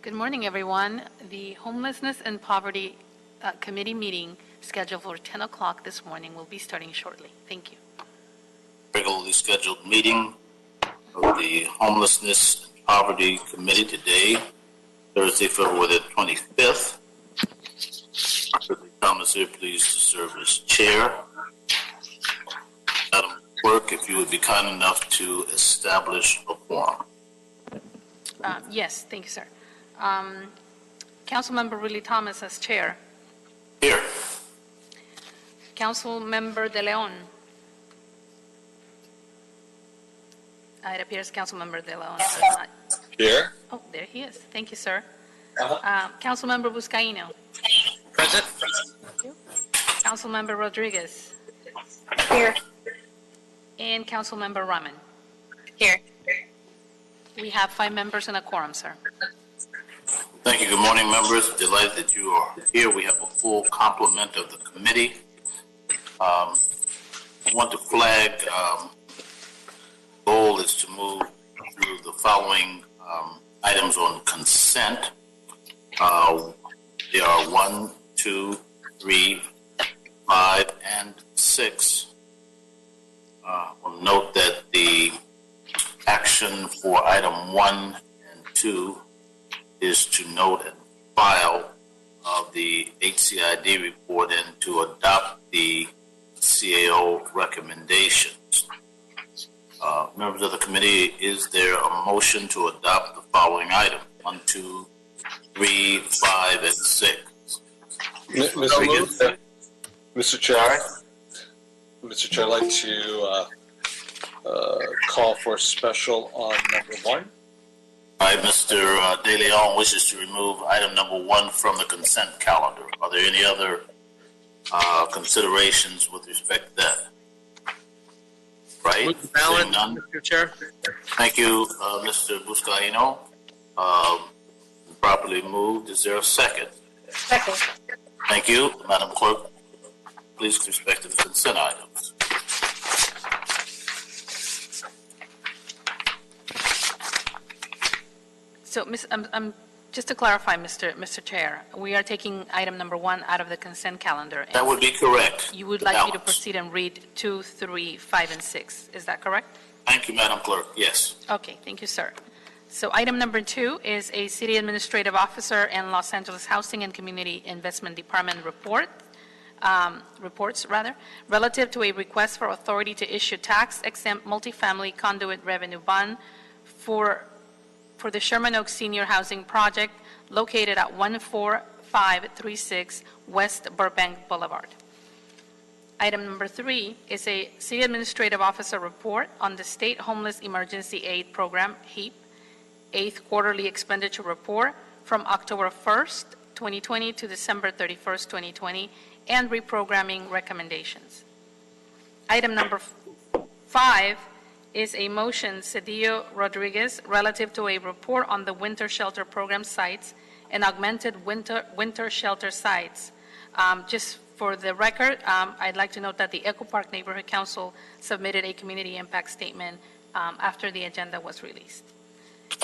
Good morning, everyone. The Homelessness and Poverty Committee meeting scheduled for 10 o'clock this morning will be starting shortly. Thank you. Regularly scheduled meeting of the Homelessness and Poverty Committee today, Thursday, February the 25th. Dr. Thomas here, pleased to serve as chair. Madam Clerk, if you would be kind enough to establish a quorum. Yes, thank you, sir. Councilmember Ridley Thomas as chair. Here. Councilmember De Leon. It appears Councilmember De Leon is not. Here. Oh, there he is. Thank you, sir. Councilmember Buscaino. Present. Thank you. Councilmember Rodriguez. Here. And Councilmember Rahman. Here. We have 5 members and a quorum, sir. Thank you. Good morning, members. Delighted that you are here. We have a full complement of the committee. I want to flag, goal is to move through the following items on consent. There are 1, 2, 3, 5, and 6. We'll note that the action for item 1 and 2 is to note and file the HCID report and to adopt the CAO recommendations. Members of the committee, is there a motion to adopt the following item? 1, 2, 3, 5, and 6. Mr. Chair. Mr. Chair, I'd like to call for a special on number 1. All right, Mr. De Leon wishes to remove item number 1 from the consent calendar. Are there any other considerations with respect to that? Right? Move the balance, none. Mr. Chair. Thank you, Mr. Buscaino. Properly moved. Is there a second? Second. Thank you. Madam Clerk, please with respect to the consent items. So, just to clarify, Mr. Chair, we are taking item number 1 out of the consent calendar. That would be correct. You would like me to proceed and read 2, 3, 5, and 6. Is that correct? Thank you, Madam Clerk. Yes. Okay, thank you, sir. So item number 2 is a City Administrative Officer and Los Angeles Housing and Community Investment Department reports relative to a request for authority to issue tax-exempt multifamily conduit revenue bond for the Sherman Oaks Senior Housing Project located at 14536 West Burbank Boulevard. Item number 3 is a City Administrative Officer report on the State Homeless Emergency Aid Program, HEAP, 8th Quarterly Expenditure Report from October 1st, 2020 to December 31st, 2020, and reprogramming recommendations. Item number 5 is a motion, Cedillo Rodriguez, relative to a report on the winter shelter program sites and augmented winter shelter sites. Just for the record, I'd like to note that the Echo Park Neighborhood Council submitted a community impact statement after the agenda was released.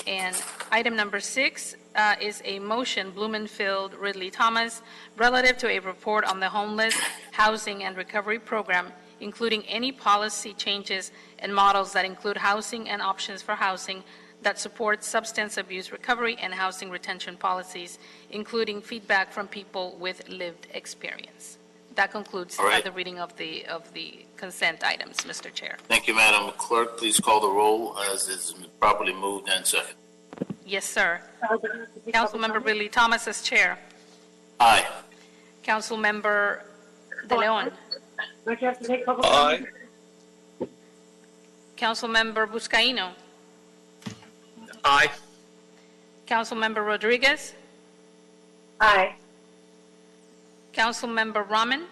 And item number 6 is a motion, Blumenfield Ridley Thomas, relative to a report on the homeless housing and recovery program, including any policy changes and models that include housing and options for housing that support substance abuse recovery and housing retention policies, including feedback from people with lived experience. That concludes the reading of the consent items, Mr. Chair. Thank you, Madam Clerk. Please call the roll as is properly moved and second. Yes, sir. Councilmember Ridley Thomas as chair. Aye. Councilmember De Leon. Aye. Councilmember Buscaino. Aye. Councilmember Rodriguez. Aye. Councilmember Rahman.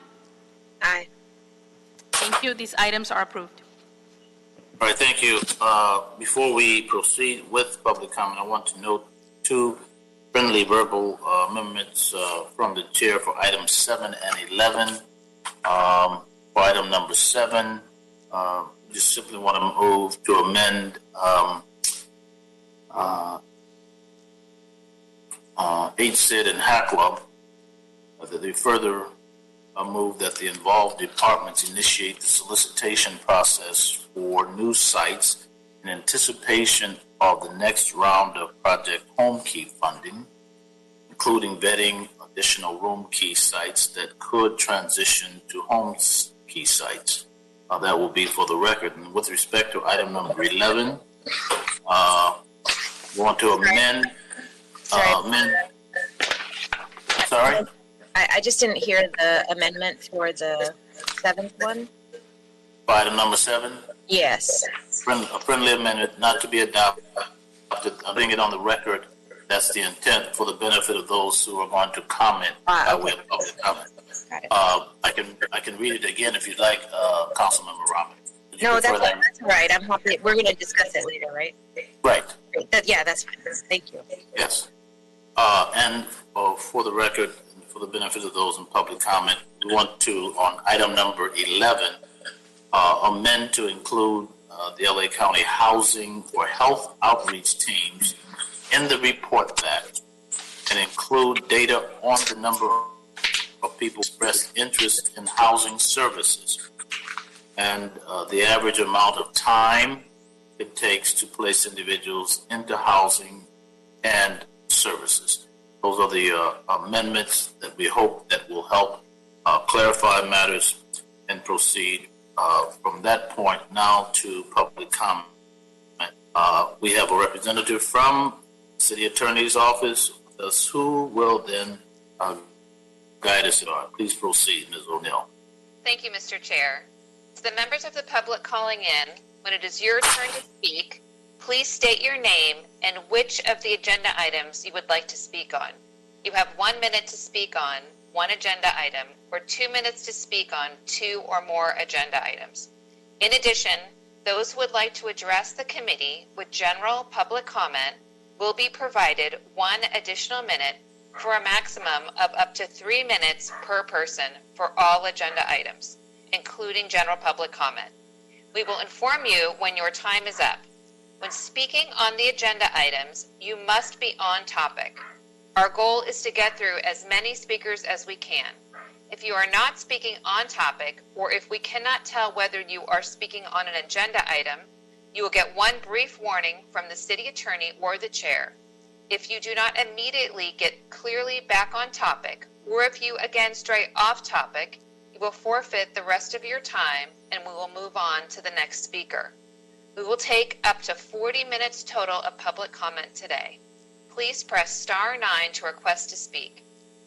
Aye. Thank you. These items are approved. All right, thank you. Before we proceed with public comment, I want to note 2 friendly verbal amendments from the chair for items 7 and 11. For item number 7, just simply want to move to amend HSID and HACLA, that they further move that the involved departments initiate the solicitation process for new sites in anticipation of the next round of Project Home Key funding, including vetting additional room key sites that could transition to home key sites. That will be for the record. And with respect to item number 11, we want to amend. Sorry? I just didn't hear the amendment for the seventh one. For item number 7? Yes. A friendly amendment not to be adopted. I'm bringing it on the record. That's the intent for the benefit of those who are going to comment by way of public comment. Got it. I can read it again if you'd like, Councilmember Robin. No, that's all right. I'm happy. We're going to discuss it later, right? Right. Yeah, that's fine. Thank you. Yes. And for the record, for the benefit of those in public comment, we want to, on item number 11, amend to include the LA County Housing or Health Outreach teams in the report back and include data on the number of people expressed interest in housing services and the average amount of time it takes to place individuals into housing and services. Those are the amendments that we hope that will help clarify matters and proceed from that point now to public comment. We have a representative from City Attorney's Office with us who will then guide us. Please proceed, Ms. O'Neill. Thank you, Mr. Chair. To the members of the public calling in, when it is your turn to speak, please state your name and which of the agenda items you would like to speak on. You have 1 minute to speak on one agenda item or 2 minutes to speak on 2 or more agenda items. In addition, those who would like to address the committee with general public comment will be provided 1 additional minute for a maximum of up to 3 minutes per person for all agenda items, including general public comment. We will inform you when your time is up. When speaking on the agenda items, you must be on topic. Our goal is to get through as many speakers as we can. If you are not speaking on topic, or if we cannot tell whether you are speaking on an agenda item, you will get 1 brief warning from the city attorney or the chair. If you do not immediately get clearly back on topic, or if you again stray off topic, you will forfeit the rest of your time and we will move on to the next speaker. We will take up to 40 minutes total of public comment today. Please press *9 to request to speak.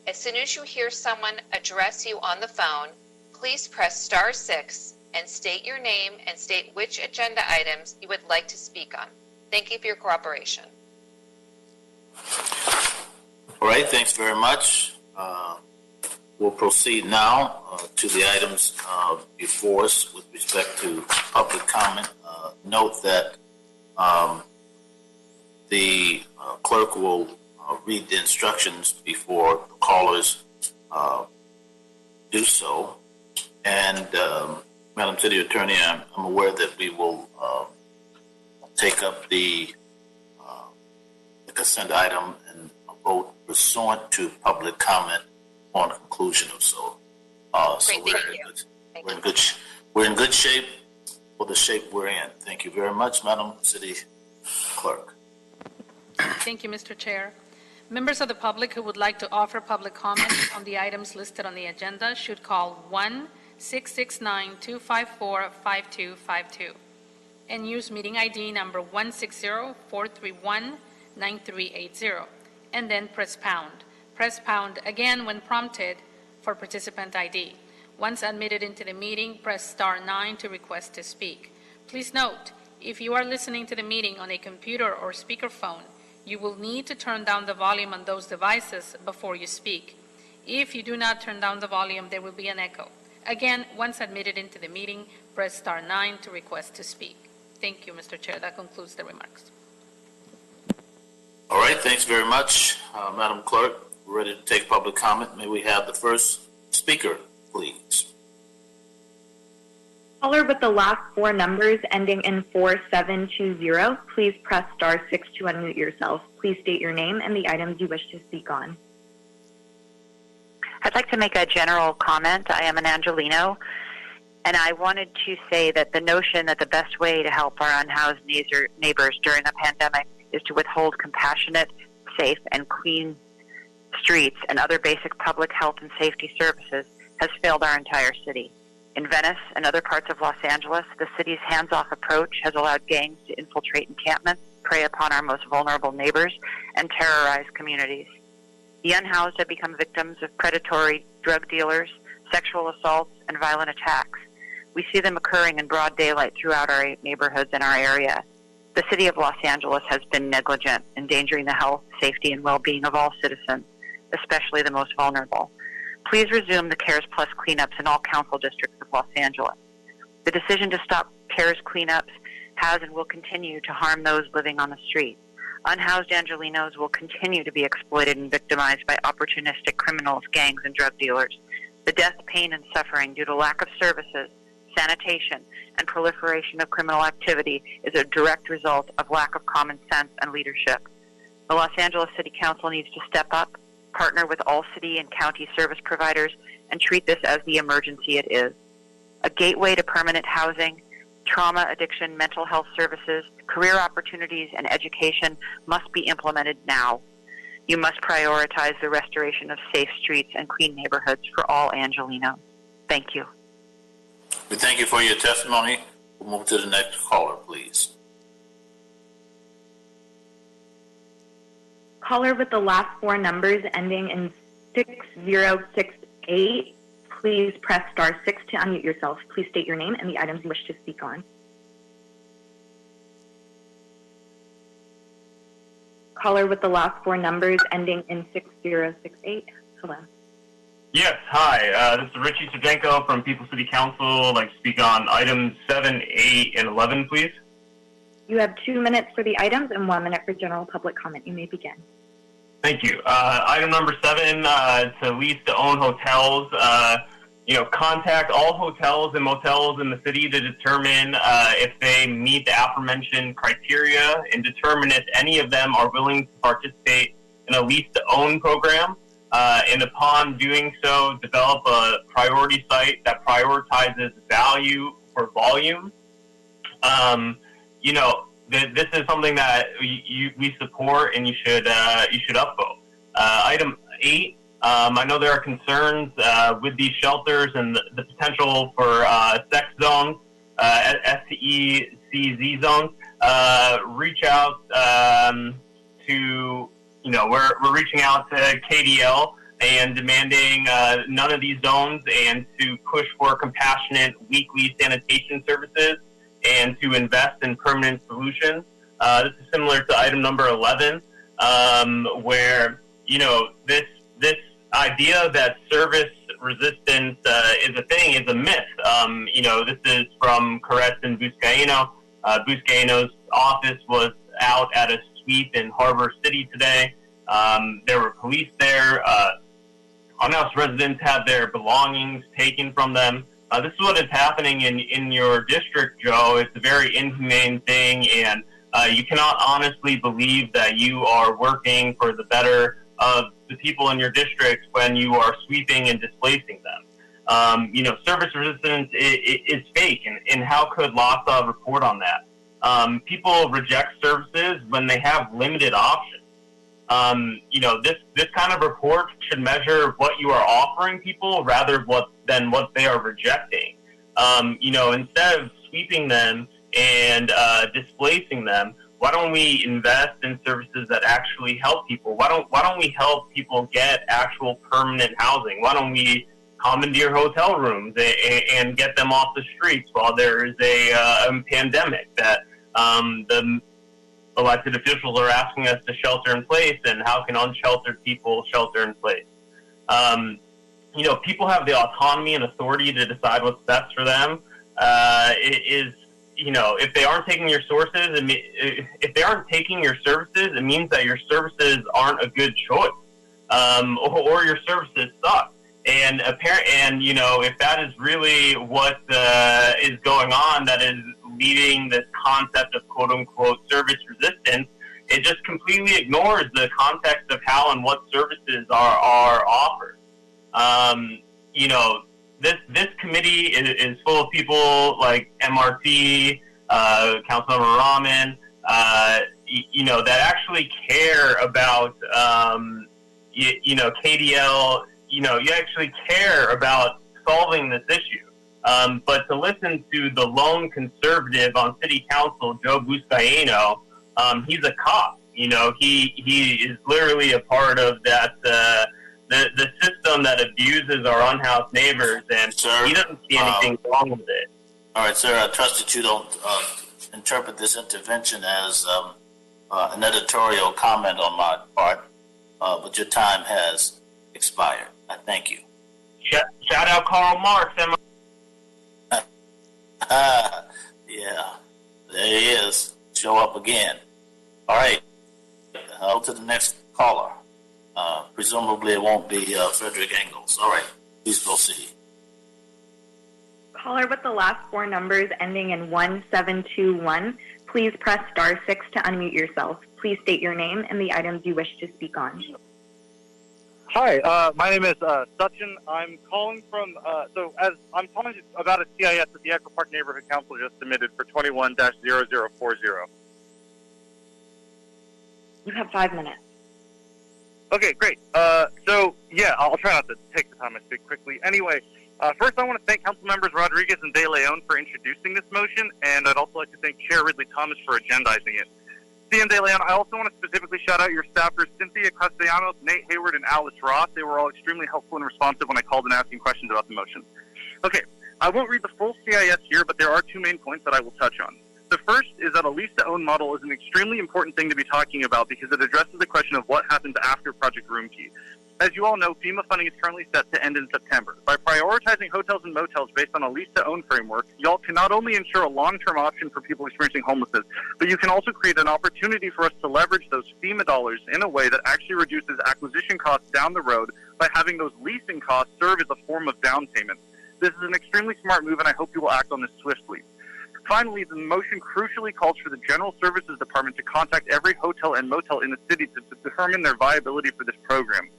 As soon as you hear someone address you on the phone, please press *6 and state your name and state which agenda items you would like to speak on. Thank you for your cooperation. All right, thanks very much. We'll proceed now to the items before us with respect to public comment. Note that the clerk will read the instructions before callers do so. And Madam City Attorney, I'm aware that we will take up the consent item and vote pursuant to public comment on conclusion of so. So we're in good shape for the shape we're in. Thank you very much, Madam City Clerk. Thank you, Mr. Chair. Members of the public who would like to offer public comment on the items listed on the agenda should call 1-669-254-5252 and use meeting ID number 160-431-9380 and then press pound. Press pound again when prompted for participant ID. Once admitted into the meeting, press *9 to request to speak. Please note, if you are listening to the meeting on a computer or speakerphone, you will need to turn down the volume on those devices before you speak. If you do not turn down the volume, there will be an echo. Again, once admitted into the meeting, press *9 to request to speak. Thank you, Mr. Chair. That concludes the remarks. All right, thanks very much, Madam Clerk. We're ready to take public comment. May we have the first speaker, please? Caller with the last four numbers ending in 4720, please press star 6 to unmute yourself. Please state your name and the items you wish to speak on. I'd like to make a general comment. I am an Angelino, and I wanted to say that the notion that the best way to help our unhoused neighbors during a pandemic is to withhold compassionate, safe, and clean streets and other basic public health and safety services has failed our entire city. In Venice and other parts of Los Angeles, the city's hands-off approach has allowed gangs to infiltrate encampments, prey upon our most vulnerable neighbors, and terrorize communities. The unhoused have become victims of predatory drug dealers, sexual assaults, and violent attacks. We see them occurring in broad daylight throughout our neighborhoods in our area. The city of Los Angeles has been negligent, endangering the health, safety, and well-being of all citizens, especially the most vulnerable. Please resume the CARES Plus cleanups in all council districts of Los Angeles. The decision to stop CARES cleanups has and will continue to harm those living on the street. Unhoused Angelinos will continue to be exploited and victimized by opportunistic criminals, gangs, and drug dealers. The death, pain, and suffering due to lack of services, sanitation, and proliferation of criminal activity is a direct result of lack of common sense and leadership. The Los Angeles City Council needs to step up, partner with all city and county service providers, and treat this as the emergency it is. A gateway to permanent housing, trauma, addiction, mental health services, career opportunities, and education must be implemented now. You must prioritize the restoration of safe streets and clean neighborhoods for all Angelinos. Thank you. We thank you for your testimony. We'll move to the next caller, please. Caller with the last four numbers ending in 6068, please press star 6 to unmute yourself. Please state your name and the items you wish to speak on. Caller with the last four numbers ending in 6068. Hello. Yes, hi. This is Richie Serdenko from People City Council. I'd like to speak on items 7, 8, and 11, please. You have 2 minutes for the items and 1 minute for general public comment. You may begin. Thank you. Item number 7, to lease to own hotels. Contact all hotels and motels in the city to determine if they meet the aforementioned criteria and determine if any of them are willing to participate in a lease to own program. And upon doing so, develop a priority site that prioritizes value for volume. This is something that we support, and you should upvote. Item 8. I know there are concerns with these shelters and the potential for sex zones, STECZ zones. Reach out to, we're reaching out to KDL and demanding none of these zones, and to push for compassionate weekly sanitation services and to invest in permanent solutions. This is similar to item number 11, where, this idea that service resistance is a thing is a myth. This is from Carets and Buscaino. Buscaino's office was out at a sweep in Harbor City today. There were police there. Unhoused residents had their belongings taken from them. This is what is happening in your district, Joe. It's a very inhumane thing, and you cannot honestly believe that you are working for the better of the people in your district when you are sweeping and displacing them. Service resistance is fake, and how could LASA report on that? People reject services when they have limited options. This kind of report should measure what you are offering people rather than what they are rejecting. Instead of sweeping them and displacing them, why don't we invest in services that actually help people? Why don't we help people get actual permanent housing? Why don't we commandeer hotel rooms and get them off the streets while there is a pandemic that the elected officials are asking us to shelter in place, and how can unsheltered people shelter in place? People have the autonomy and authority to decide what's best for them. If they aren't taking your services, it means that your services aren't a good choice, or your services suck. And if that is really what is going on, that is leading this concept of quote unquote service resistance, it just completely ignores the context of how and what services are offered. This committee is full of people like MRT, Councilmember Rahman, that actually care about, KDL. You actually care about solving this issue. But to listen to the lone conservative on City Council, Joe Buscaino, he's a cop. He is literally a part of that the system that abuses our unhoused neighbors, and Sir, he doesn't see anything wrong with it. All right, sir. I trust that you don't interpret this intervention as an editorial comment on my part, but your time has expired. I thank you. Shout out Karl Marx. Yeah, there he is. Show up again. All right. On to the next caller. Presumably it won't be Frederick Engels. All right. Please proceed. Caller with the last four numbers ending in 1721, please press star 6 to unmute yourself. Please state your name and the items you wish to speak on. Hi, my name is Sachin. I'm calling from, I'm calling about a CIS that the Echo Park Neighborhood Council just submitted for 21-0040. You have 5 minutes. Okay, great. I'll try not to take the time. I speak quickly. Anyway, first I want to thank Council members Rodriguez and De Leon for introducing this motion, and I'd also like to thank Chair Ridley Thomas for agendizing it. CM De Leon, I also want to specifically shout out your staffers, Cynthia Castellanos, Nate Hayward, and Alice Ross. They were all extremely helpful and responsive when I called and asking questions about the motion. Okay, I won't read the full CIS here, but there are two main points that I will touch on. The first is that a lease-to-own model is an extremely important thing to be talking about because it addresses the question of what happens after Project Roomkey. As you all know, FEMA funding is currently set to end in September. By prioritizing hotels and motels based on a lease-to-own framework, y'all can not only ensure a long-term option for people experiencing homelessness, but you can also create an opportunity for us to leverage those FEMA dollars in a way that actually reduces acquisition costs down the road by having those leasing costs serve as a form of down payment. This is an extremely smart move, and I hope you will act on this swiftly. Finally, the motion crucially calls for the General Services Department to contact every hotel and motel in the city to determine their viability for this program.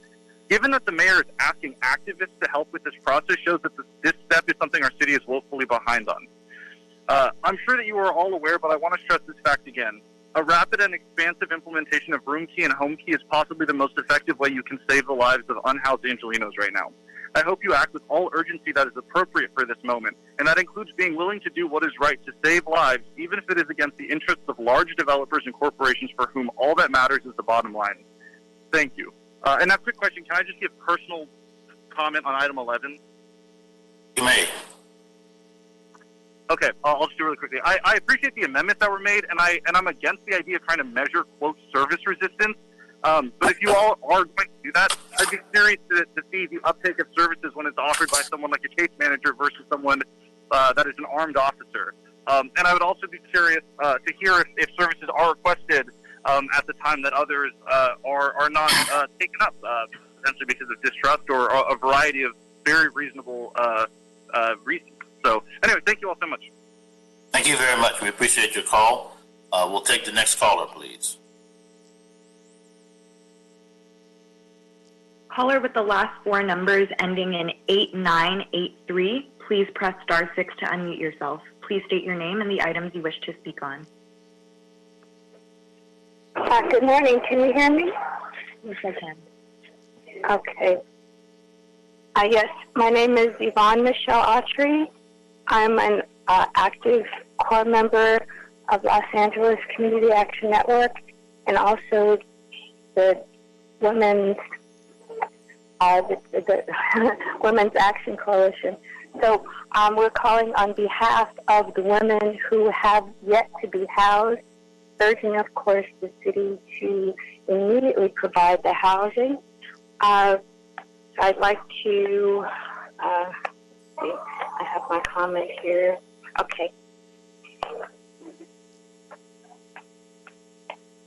Given that the mayor is asking activists to help with this process shows that this step is something our city is woefully behind on. I'm sure that you are all aware, but I want to stress this fact again. A rapid and expansive implementation of Roomkey and Homekey is possibly the most effective way you can save the lives of unhoused Angelinos right now. I hope you act with all urgency that is appropriate for this moment, and that includes being willing to do what is right to save lives, even if it is against the interests of large developers and corporations for whom all that matters is the bottom line. Thank you. And a quick question, can I just give personal comment on item 11? You may. Okay, I'll just do it really quickly. I appreciate the amendments that were made, and I'm against the idea of trying to measure, quote, service resistance. But if you all are going to do that, I'd be curious to see the uptake of services when it's offered by someone like a case manager versus someone that is an armed officer. And I would also be curious to hear if services are requested at the time that others are not taken up, potentially because of distrust or a variety of very reasonable reasons. So anyway, thank you all so much. Thank you very much. We appreciate your call. We'll take the next caller, please. Caller with the last four numbers ending in 8983, please press star 6 to unmute yourself. Please state your name and the items you wish to speak on. Good morning. Can you hear me? Yes, I can. Okay. Yes, my name is Yvonne Michelle Autry. I'm an active core member of Los Angeles Community Action Network and also the Women's Women's Action Coalition. So we're calling on behalf of the women who have yet to be housed, urging, of course, the city to immediately provide the housing. I'd like to, see, I have my comment here. Okay.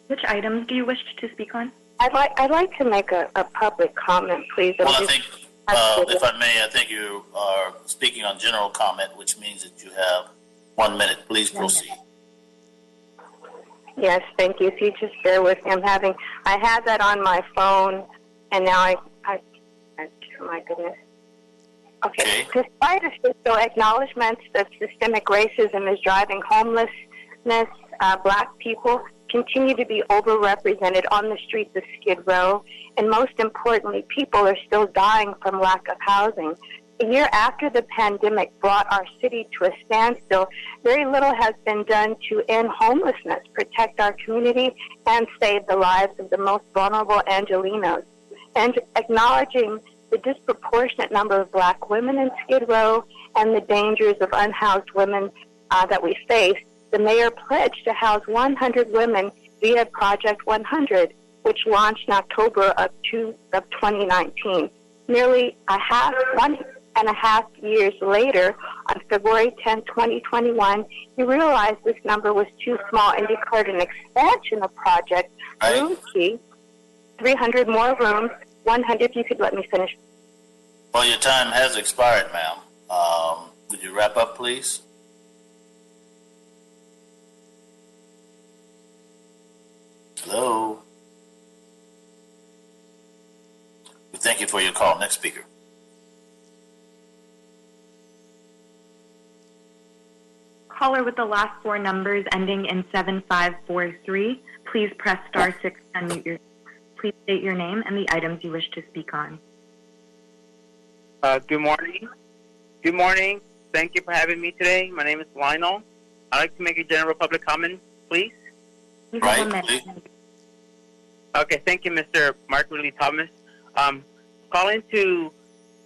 Which items do you wish to speak on? I'd like to make a public comment, please. Well, I think If I may, I think you are speaking on general comment, which means that you have 1 minute. Please proceed. Yes, thank you. If you just bear with me, I had that on my phone, and now I oh my goodness. Okay. Despite official acknowledgments that systemic racism is driving homelessness, Black people continue to be overrepresented on the streets of Skid Row, and most importantly, people are still dying from lack of housing. A year after the pandemic brought our city to a standstill, very little has been done to end homelessness, protect our community, and save the lives of the most vulnerable Angelenos. And acknowledging the disproportionate number of Black women in Skid Row and the dangers of unhoused women that we face, the mayor pledged to house 100 women via Project 100, which launched in October of 2019. Nearly 1.5 years later, on February 10, 2021, he realized this number was too small and declared an expansion of Project Room Key, 300 more rooms, 100, if you could let me finish. Well, your time has expired, ma'am. Would you wrap up, please? Hello? We thank you for your call. Next speaker. Caller with the last four numbers ending in 7543, please press star 6 to unmute your. Please state your name and the items you wish to speak on. Good morning. Good morning. Thank you for having me today. My name is Lionel. I'd like to make a general public comment, please. Okay, thank you, Mr. Mark Ridley Thomas. Calling to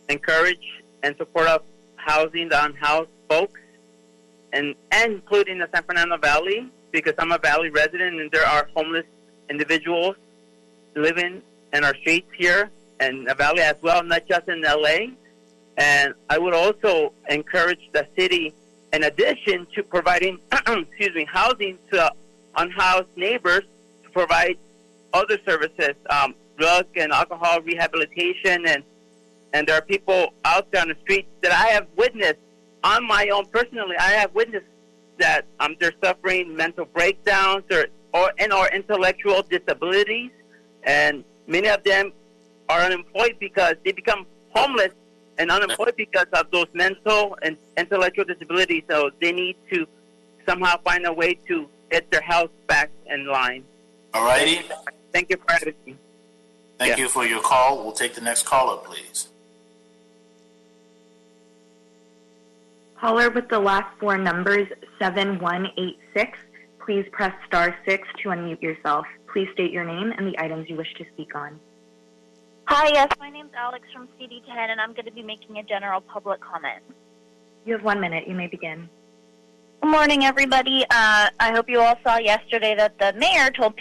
encourage and support of housing the unhoused folks, and including the San Fernando Valley, because I'm a Valley resident and there are homeless individuals living in our streets here and the Valley as well, not just in LA. And I would also encourage the city, in addition to providing housing to unhoused neighbors, to provide other services, drug and alcohol rehabilitation, and there are people out there on the streets that I have witnessed on my own personally. I have witnessed that they're suffering mental breakdowns or intellectual disabilities, and many of them are unemployed because they become homeless and unemployed because of those mental and intellectual disabilities. So they need to somehow find a way to get their health back in line. All righty. Thank you for having me. Thank you for your call. We'll take the next caller, please. Caller with the last four numbers 7186, please press star 6 to unmute yourself. Please state your name and the items you wish to speak on. Hi, yes, my name's Alex from CD10, and I'm going to be making a general public comment. You have 1 minute. You may begin. Good morning, everybody. I hope you all saw yesterday that the mayor told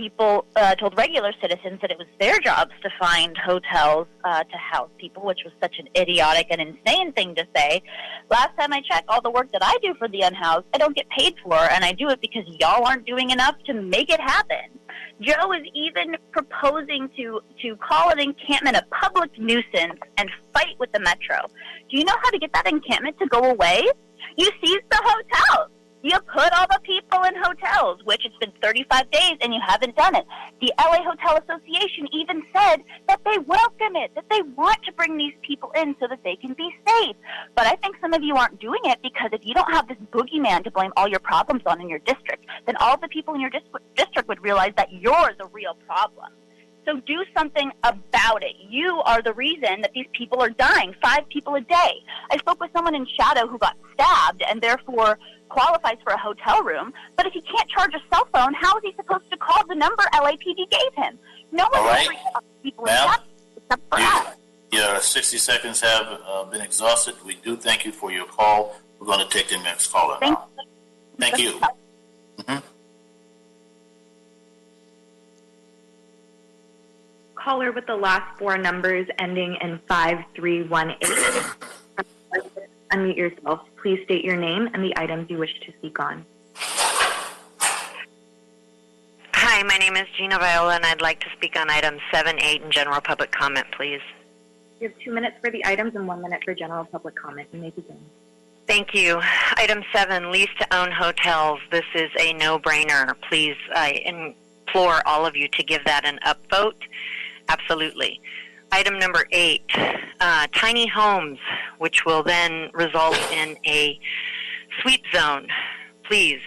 regular citizens that it was their jobs to find hotels to house people, which was such an idiotic and insane thing to say. Last time I checked, all the work that I do for the unhoused, I don't get paid for, and I do it because y'all aren't doing enough to make it happen. Joe is even proposing to call an encampment a public nuisance and fight with the Metro. Do you know how to get that encampment to go away? You seized the hotel. You put all the people in hotels, which it's been 35 days and you haven't done it. The LA Hotel Association even said that they welcome it, that they want to bring these people in so that they can be safe. But I think some of you aren't doing it because if you don't have this boogeyman to blame all your problems on in your district, then all the people in your district would realize that you're the real problem. So do something about it. You are the reason that these people are dying, 5 people a day. I spoke with someone in Shadow who got stabbed and therefore qualifies for a hotel room. But if he can't charge a cell phone, how is he supposed to call the number LAPD gave him? No one will reach out to people in Shadow except for us. Your 60 seconds have been exhausted. We do thank you for your call. We're going to take the next caller now. Thank you. Mm-hmm. Caller with the last four numbers ending in 5318. Unmute yourself. Please state your name and the items you wish to speak on. Hi, my name is Gina Viola, and I'd like to speak on items 7, 8, and general public comment, please. You have 2 minutes for the items and 1 minute for general public comment. You may begin. Thank you. Item 7, lease-to-own hotels. This is a no-brainer. Please, I implore all of you to give that an upvote. Absolutely. Item number 8, tiny homes, which will then result in a sweep zone. Please,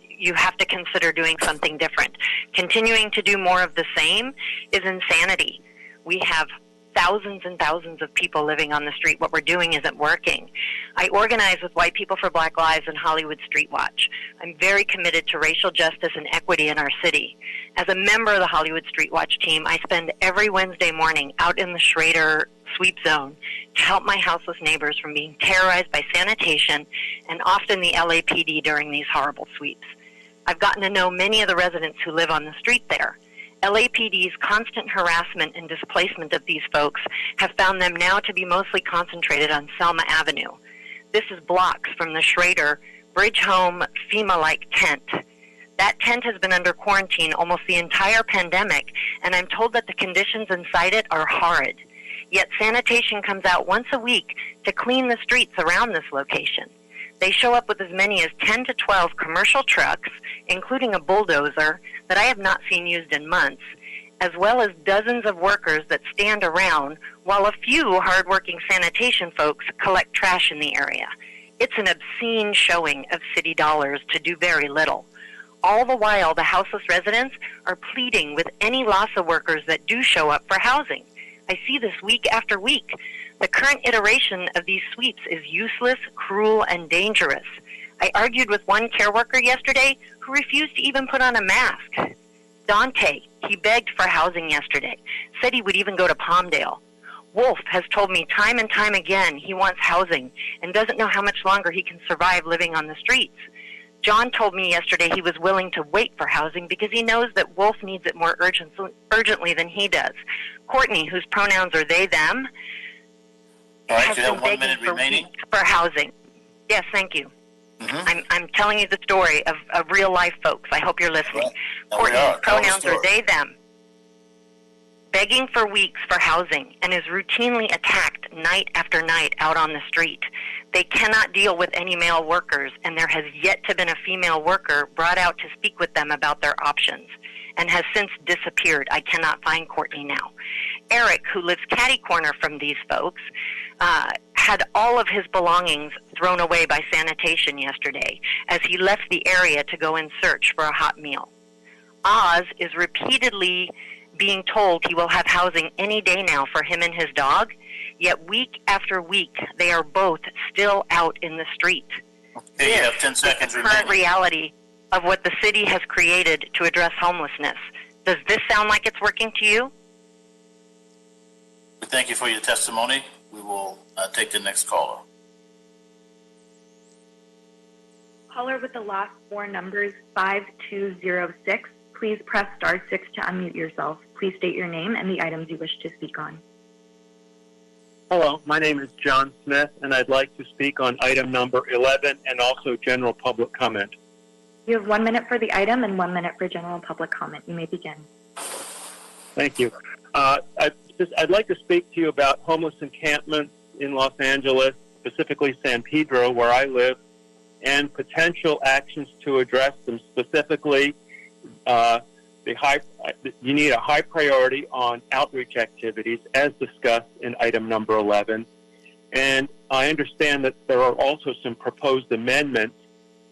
you have to consider doing something different. Continuing to do more of the same is insanity. We have thousands and thousands of people living on the street. What we're doing isn't working. I organize with White People for Black Lives and Hollywood Street Watch. I'm very committed to racial justice and equity in our city. As a member of the Hollywood Street Watch team, I spend every Wednesday morning out in the Schrader sweep zone to help my houseless neighbors from being terrorized by sanitation and often the LAPD during these horrible sweeps. I've gotten to know many of the residents who live on the street there. LAPD's constant harassment and displacement of these folks have found them now to be mostly concentrated on Selma Avenue. This is blocks from the Schrader Bridge Home FEMA-like tent. That tent has been under quarantine almost the entire pandemic, and I'm told that the conditions inside it are horrid. Yet sanitation comes out once a week to clean the streets around this location. They show up with as many as 10 to 12 commercial trucks, including a bulldozer that I have not seen used in months, as well as dozens of workers that stand around while a few hardworking sanitation folks collect trash in the area. It's an obscene showing of city dollars to do very little. All the while, the houseless residents are pleading with any LASA workers that do show up for housing. I see this week after week. The current iteration of these sweeps is useless, cruel, and dangerous. I argued with one care worker yesterday who refused to even put on a mask. Dante, he begged for housing yesterday, said he would even go to Palmdale. Wolf has told me time and time again he wants housing and doesn't know how much longer he can survive living on the streets. John told me yesterday he was willing to wait for housing because he knows that Wolf needs it more urgently than he does. Courtney, whose pronouns are they, them, All right, has you been have 1 begging minute for remaining. weeks for housing. Yes, thank you. I'm telling you the story of real life folks. I hope you're listening. Courtney's pronouns are they, them. Begging for weeks for housing and is routinely attacked night after night out on the street. They cannot deal with any male workers, and there has yet to been a female worker brought out to speak with them about their options and has since disappeared. I cannot find Courtney now. Eric, who lives catty-corner from these folks, had all of his belongings thrown away by sanitation yesterday as he left the area to go in search for a hot meal. Oz is repeatedly being told he will have housing any day now for him and his dog, yet week after week they are both still out in the street. Okay, you have 10 seconds remaining. Current reality of what the city has created to address homelessness. Does this sound like it's working to you? Thank you for your testimony. We will take the next caller. Caller with the last 4 numbers, 5206. Please press star 6 to unmute yourself. Please state your name and the items you wish to speak on. Hello, my name is John Smith, and I'd like to speak on item number 11 and also general public comment. You have 1 minute for the item and 1 minute for general public comment. You may begin. Thank you. I'd like to speak to you about homeless encampments in Los Angeles, specifically San Pedro, where I live, and potential actions to address them. Specifically, you need a high priority on outreach activities, as discussed in item number 11. And I understand that there are also some proposed amendments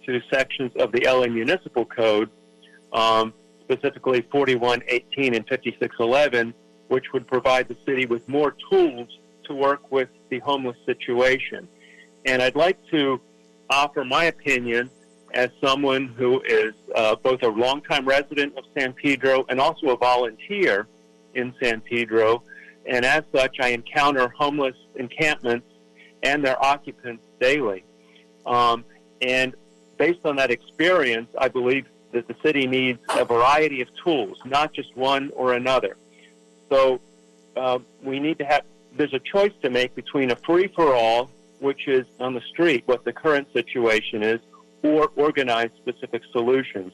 to sections of the LA Municipal Code, specifically 4118 and 5611, which would provide the city with more tools to work with the homeless situation. And I'd like to offer my opinion as someone who is both a longtime resident of San Pedro and also a volunteer in San Pedro. And as such, I encounter homeless encampments and their occupants daily. And based on that experience, I believe that the city needs a variety of tools, not just one or another. So we need to have, there's a choice to make between a free-for-all, which is on the street, what the current situation is, or organized specific solutions.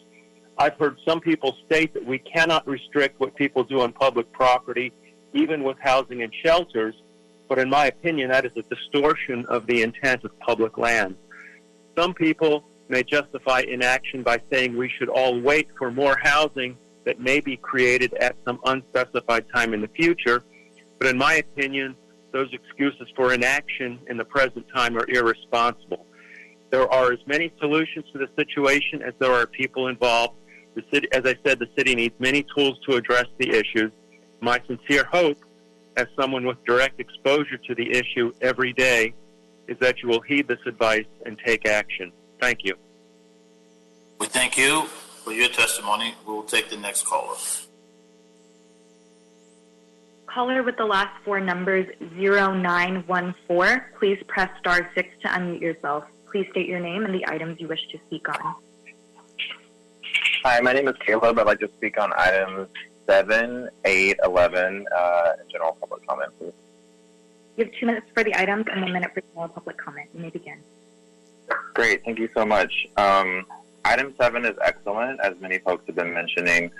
I've heard some people state that we cannot restrict what people do on public property, even with housing and shelters, but in my opinion, that is a distortion of the intent of public land. Some people may justify inaction by saying we should all wait for more housing that may be created at some unspecified time in the future, but in my opinion, those excuses for inaction in the present time are irresponsible. There are as many solutions to the situation as there are people involved. The city, as I said, the city needs many tools to address the issues. My sincere hope, as someone with direct exposure to the issue every day, is that you will heed this advice and take action. Thank you. We thank you for your testimony. We will take the next caller. Caller with the last four numbers 0914, please press star 6 to unmute yourself. Please state your name and the items you wish to speak on. Hi, my name is Caleb. I'd like to speak on items 7, 8, 11, general public comment, please. You have 2 minutes for the items and 1 minute for general public comment. You may begin. Great, thank you so much. Item 7 is excellent. As many folks have been mentioning,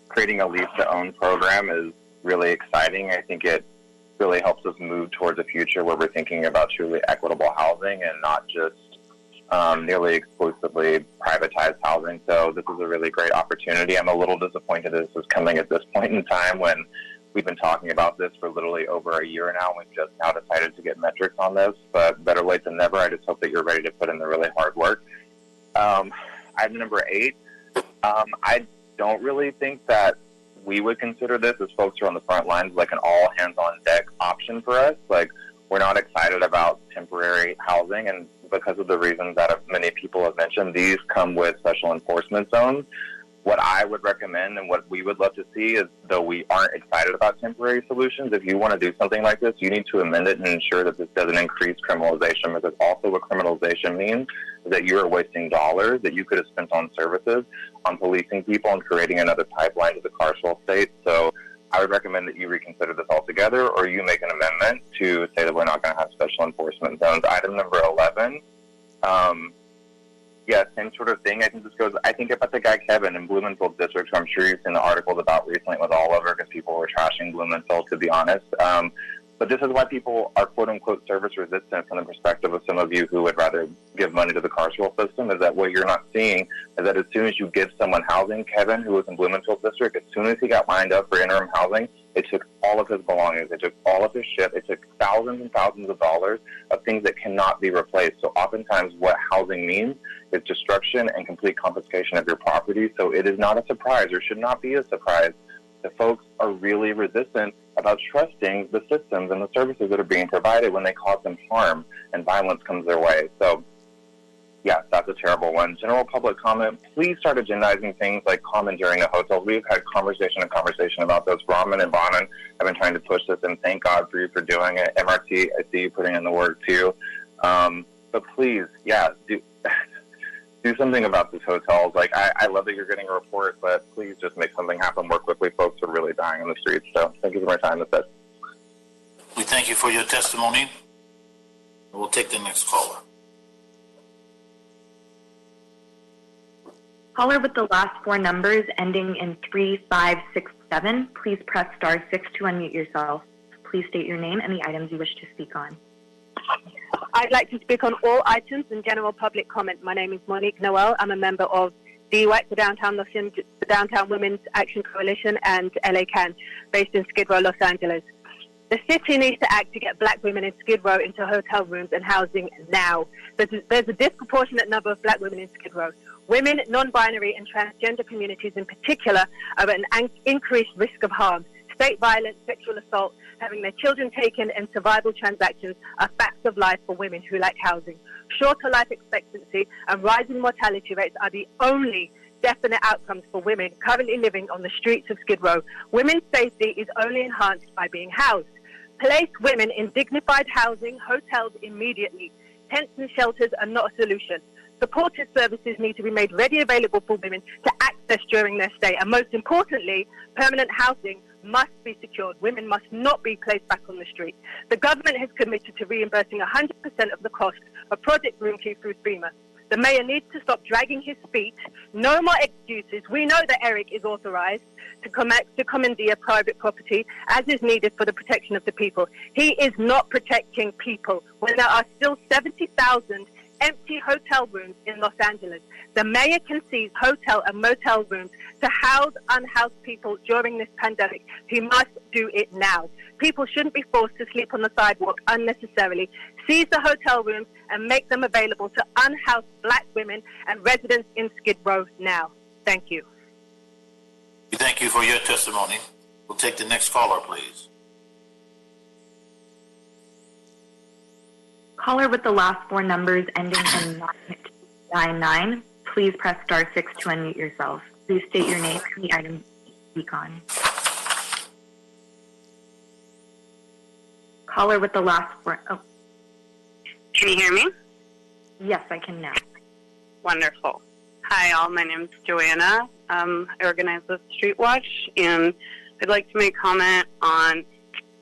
creating a lease-to-own program is really exciting. I think it really helps us move towards a future where we're thinking about truly equitable housing and not just nearly exclusively privatized housing. So this is a really great opportunity. I'm a little disappointed this is coming at this point in time when we've been talking about this for literally over a year now. We've just now decided to get metrics on this, but better late than never. I just hope that you're ready to put in the really hard work. Item number 8, I don't really think that we would consider this, as folks who are on the front lines, like an all hands on deck option for us. Like, we're not excited about temporary housing, and because of the reasons that many people have mentioned, these come with special enforcement zones. What I would recommend and what we would love to see is, though we aren't excited about temporary solutions, if you want to do something like this, you need to amend it and ensure that this doesn't increase criminalization, because also what criminalization means is that you are wasting dollars that you could have spent on services, on policing people and creating another pipeline to the carceral state. So I would recommend that you reconsider this altogether, or you make an amendment to say that we're not going to have special enforcement zones. Item number 11, yeah, same sort of thing. I think about the guy Kevin in Blumenfield District, who I'm sure you've seen the articles about recently, was all over because people were trashing Blumenfield, to be honest. But this is why people are quote-unquote service resistant from the perspective of some of you who would rather give money to the carceral system, is that what you're not seeing is that as soon as you give someone housing, Kevin, who was in Blumenfield District, as soon as he got lined up for interim housing, it took all of his belongings. It took all of his shit. It took thousands and thousands of dollars of things that cannot be replaced. So oftentimes what housing means is destruction and complete confiscation of your property. So it is not a surprise, or should not be a surprise, that folks are really resistant about trusting the systems and the services that are being provided when they cause them harm and violence comes their way. So, yeah, that's a terrible one. General public comment, please start agendizing things like commandeering the hotels. We've had conversation about this. Rahman and Bonin have been trying to push this, and thank God for you for doing it. MRT, I see you putting in the work too. But please, yeah, do something about these hotels. Like, I love that you're getting a report, but please just make something happen more quickly. Folks are really dying on the streets. So thank you for my time. That's it. We thank you for your testimony. We'll take the next caller. Caller with the last four numbers ending in 3567, please press star 6 to unmute yourself. Please state your name and the items you wish to speak on. I'd like to speak on all items in general public comment. My name is Monique Noel. I'm a member of DWAC, the Downtown Women's Action Coalition, and LA CAN, based in Skid Row, Los Angeles. The city needs to act to get black women in Skid Row into hotel rooms and housing now. There's a disproportionate number of black women in Skid Row. Women, non-binary, and transgender communities in particular are at an increased risk of harm. State violence, sexual assault, having their children taken, and survival transactions are facts of life for women who lack housing. Shorter life expectancy and rising mortality rates are the only definite outcomes for women currently living on the streets of Skid Row. Women's safety is only enhanced by being housed. Place women in dignified housing, hotels immediately. Tents and shelters are not a solution. Supportive services need to be made ready available for women to access during their stay. And most importantly, permanent housing must be secured. Women must not be placed back on the street. The government has committed to reimbursing 100% of the cost of Project Room Key through FEMA. The mayor needs to stop dragging his feet. No more excuses. We know that Eric is authorized to commandeer private property as is needed for the protection of the people. He is not protecting people when there are still 70,000 empty hotel rooms in Los Angeles. The mayor can seize hotel and motel rooms to house unhoused people during this pandemic. He must do it now. People shouldn't be forced to sleep on the sidewalk unnecessarily. Seize the hotel rooms and make them available to unhoused black women and residents in Skid Row now. Thank you. We thank you for your testimony. We'll take the next caller, please. Caller with the last four numbers ending in 999, please press star 6 to unmute yourself. Please state your name and the item you speak on. Caller with the last four. Oh. Can you hear me? Yes, I can now. Wonderful. Hi, all. My name is Joanna. I organize the Street Watch, and I'd like to make comment on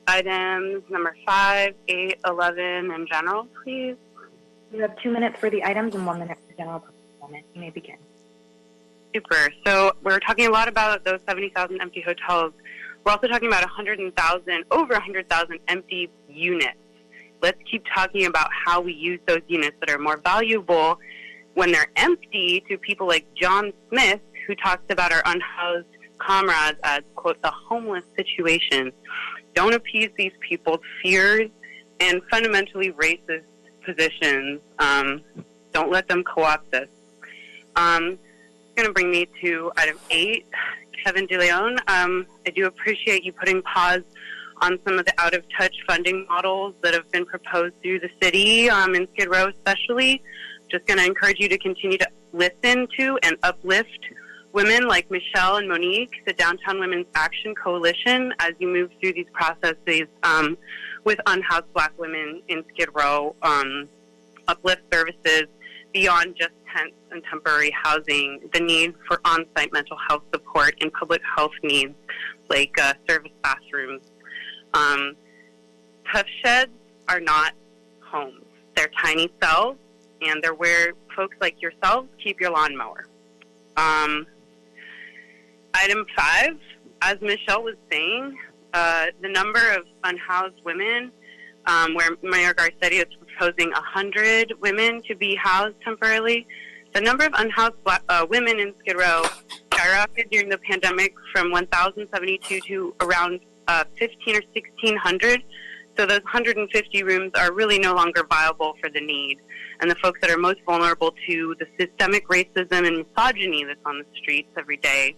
items number 5, 8, 11 in general, please. You have 2 minutes for the items and 1 minute for general public comment. You may begin. Super. So we're talking a lot about those 70,000 empty hotels. We're also talking about over 100,000 empty units. Let's keep talking about how we use those units that are more valuable when they're empty to people like John Smith, who talks about our unhoused comrades as, quote, the homeless situation. Don't appease these people's fears and fundamentally racist positions. Don't let them co-opt this. It's going to bring me to item 8, Kevin DeLeon. I do appreciate you putting pause on some of the out-of-touch funding models that have been proposed through the city, in Skid Row especially. Just going to encourage you to continue to listen to and uplift women like Michelle and Monique, the Downtown Women's Action Coalition, as you move through these processes with unhoused black women in Skid Row. Uplift services beyond just tents and temporary housing, the need for on-site mental health support and public health needs like service bathrooms. Tough sheds are not homes. They're tiny cells, and they're where folks like yourselves keep your lawnmower. Item 5, as Michelle was saying, the number of unhoused women, where Mayor Garcetti is proposing 100 women to be housed temporarily. The number of unhoused women in Skid Row skyrocketed during the pandemic from 1,072 to around 1,500 or 1,600. So those 150 rooms are really no longer viable for the need. And the folks that are most vulnerable to the systemic racism and misogyny that's on the streets every day.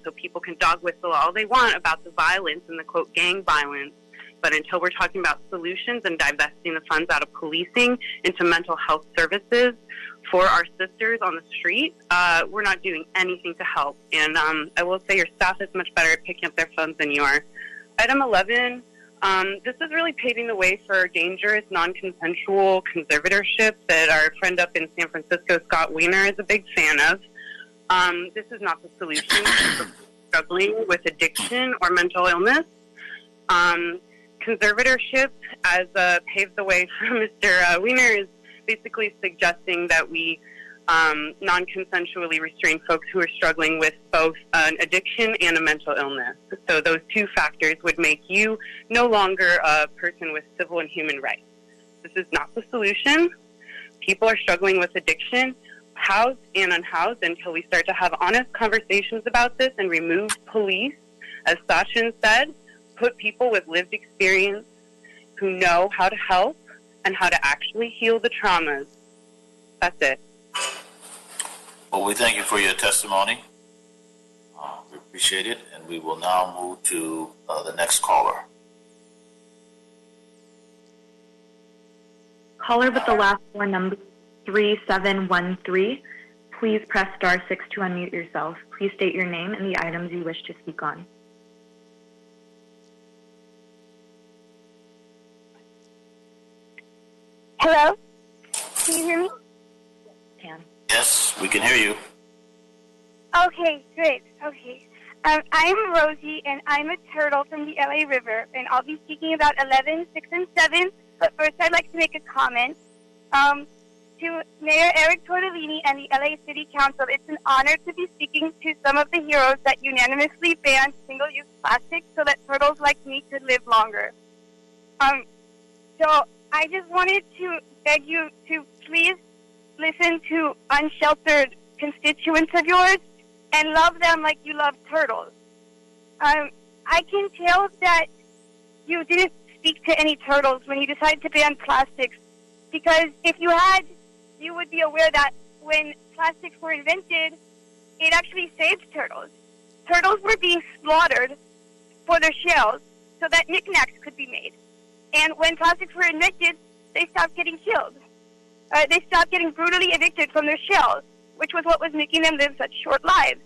So people can dog whistle all they want about the violence and the, quote, gang violence. But until we're talking about solutions and divesting the funds out of policing into mental health services for our sisters on the street, we're not doing anything to help. And I will say your staff is much better at picking up their phones than you are. Item 11, this is really paving the way for dangerous, non-consensual conservatorship that our friend up in San Francisco, Scott Weiner, is a big fan of. This is not the solution for struggling with addiction or mental illness. Conservatorship, as paved the way for Mr. Weiner, is basically suggesting that we non-consensually restrain folks who are struggling with both an addiction and a mental illness. So those two factors would make you no longer a person with civil and human rights. This is not the solution. People are struggling with addiction, housed and unhoused, until we start to have honest conversations about this and remove police, as Sachin said, put people with lived experience who know how to help and how to actually heal the traumas. That's it. Well, we thank you for your testimony. We appreciate it, and we will now move to the next caller. Caller with the last four numbers, 3713. Please press star 6 to unmute yourself. Please state your name and the items you wish to speak on. Hello? Can you hear me? Can. Yes, we can hear you. Okay, great. Okay. I'm Rosie, and I'm a turtle from the LA River, and I'll be speaking about 11, 6, and 7. But first, I'd like to make a comment. to Mayor Eric Tortellini and the LA City Council. It's an honor to be speaking to some of the heroes that unanimously banned single-use plastic so that turtles like me could live longer. So I just wanted to beg you to please listen to unsheltered constituents of yours and love them like you love turtles. I can tell that you didn't speak to any turtles when you decided to ban plastics, because if you had, you would be aware that when plastics were invented, it actually saved turtles. Turtles were being slaughtered for their shells so that knickknacks could be made. And when plastics were invented, they stopped getting killed. They stopped getting brutally evicted from their shells, which was what was making them live such short lives.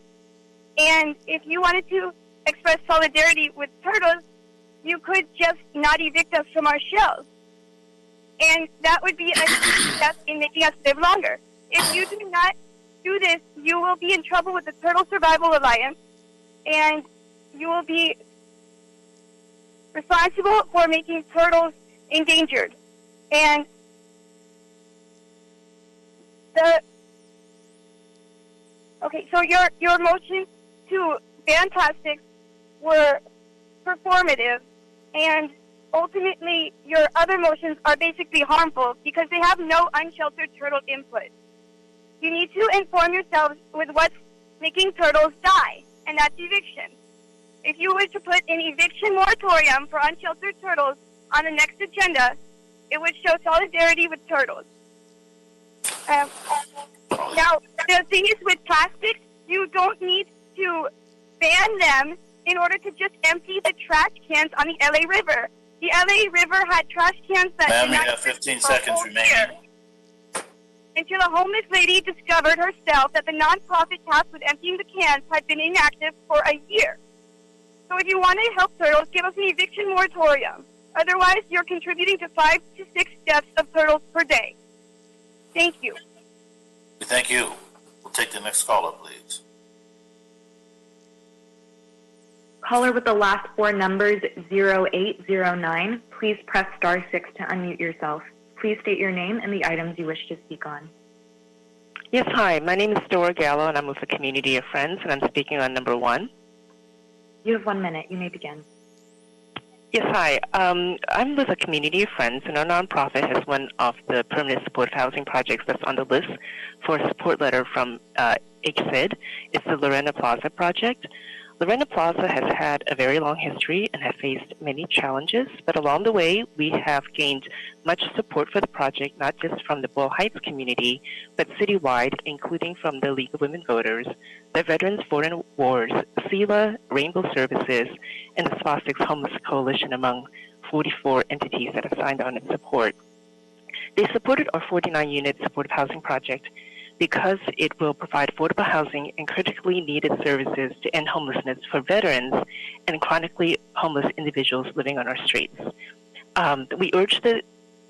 And if you wanted to express solidarity with turtles, you could just not evict us from our shells. And that would be a step in making us live longer. If you do not do this, you will be in trouble with the Turtle Survival Alliance, and you will be responsible for making turtles endangered. And so your motion to ban plastics were performative, and ultimately your other motions are basically harmful because they have no unsheltered turtle input. You need to inform yourselves with what's making turtles die, and that's eviction. If you were to put an eviction moratorium for unsheltered turtles on the next agenda, it would show solidarity with turtles. Now, the thing is with plastics, you don't need to ban them in order to just empty the trash cans on the LA River. The LA River had trash cans that Ma'am, did you not have 15 seconds remaining. until a homeless lady discovered herself that the nonprofit tasked with emptying the cans had been inactive for a year. So if you want to help turtles, give us an eviction moratorium. Otherwise, you're contributing to 5 to 6 deaths of turtles per day. Thank you. Thank you. We'll take the next caller, please. Caller with the last four numbers 0809, please press star 6 to unmute yourself. Please state your name and the items you wish to speak on. Yes, hi. My name is Dora Gallo, and I'm with the Community of Friends, and I'm speaking on number 1. You have 1 minute. You may begin. Yes, hi. I'm with a Community of Friends, and our nonprofit has one of the permanent supportive housing projects that's on the list for a support letter from HCID. It's the Lorena Plaza project. Lorena Plaza has had a very long history and has faced many challenges, but along the way, we have gained much support for the project, not just from the Boyle Heights community, but citywide, including from the League of Women Voters, the Veterans Foreign Wars, SELA, Rainbow Services, and the Swastiks Homeless Coalition, among 44 entities that have signed on in support. They supported our 49-unit supportive housing project because it will provide affordable housing and critically needed services to end homelessness for veterans and chronically homeless individuals living on our streets. We urge the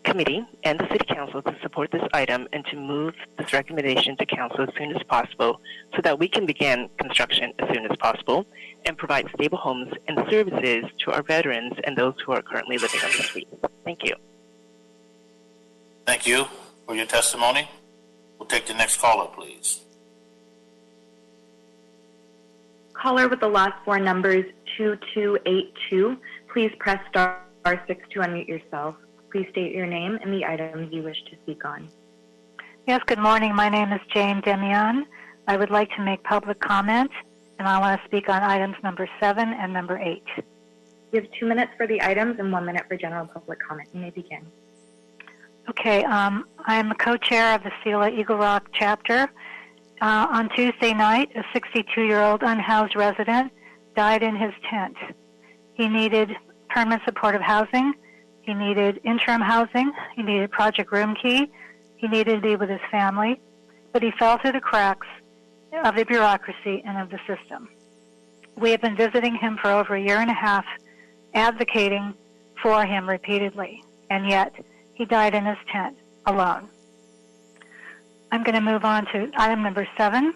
committee and the City Council to support this item and to move this recommendation to Council as soon as possible so that we can begin construction as soon as possible and provide stable homes and services to our veterans and those who are currently living on the streets. Thank you. Thank you for your testimony. We'll take the next caller, please. Caller with the last four numbers 2282, please press star 6 to unmute yourself. Please state your name and the items you wish to speak on. Yes, good morning. My name is Jane Demian. I would like to make public comment, and I want to speak on items number 7 and number 8. You have 2 minutes for the items and 1 minute for general public comment. You may begin. Okay, I'm a co-chair of the SELA Eagle Rock chapter. On Tuesday night, a 62-year-old unhoused resident died in his tent. He needed permanent supportive housing. He needed interim housing. He needed project room key. He needed to be with his family. But he fell through the cracks of the bureaucracy and of the system. We have been visiting him for over a year and a half, advocating for him repeatedly, and yet he died in his tent alone. I'm going to move on to item number 7.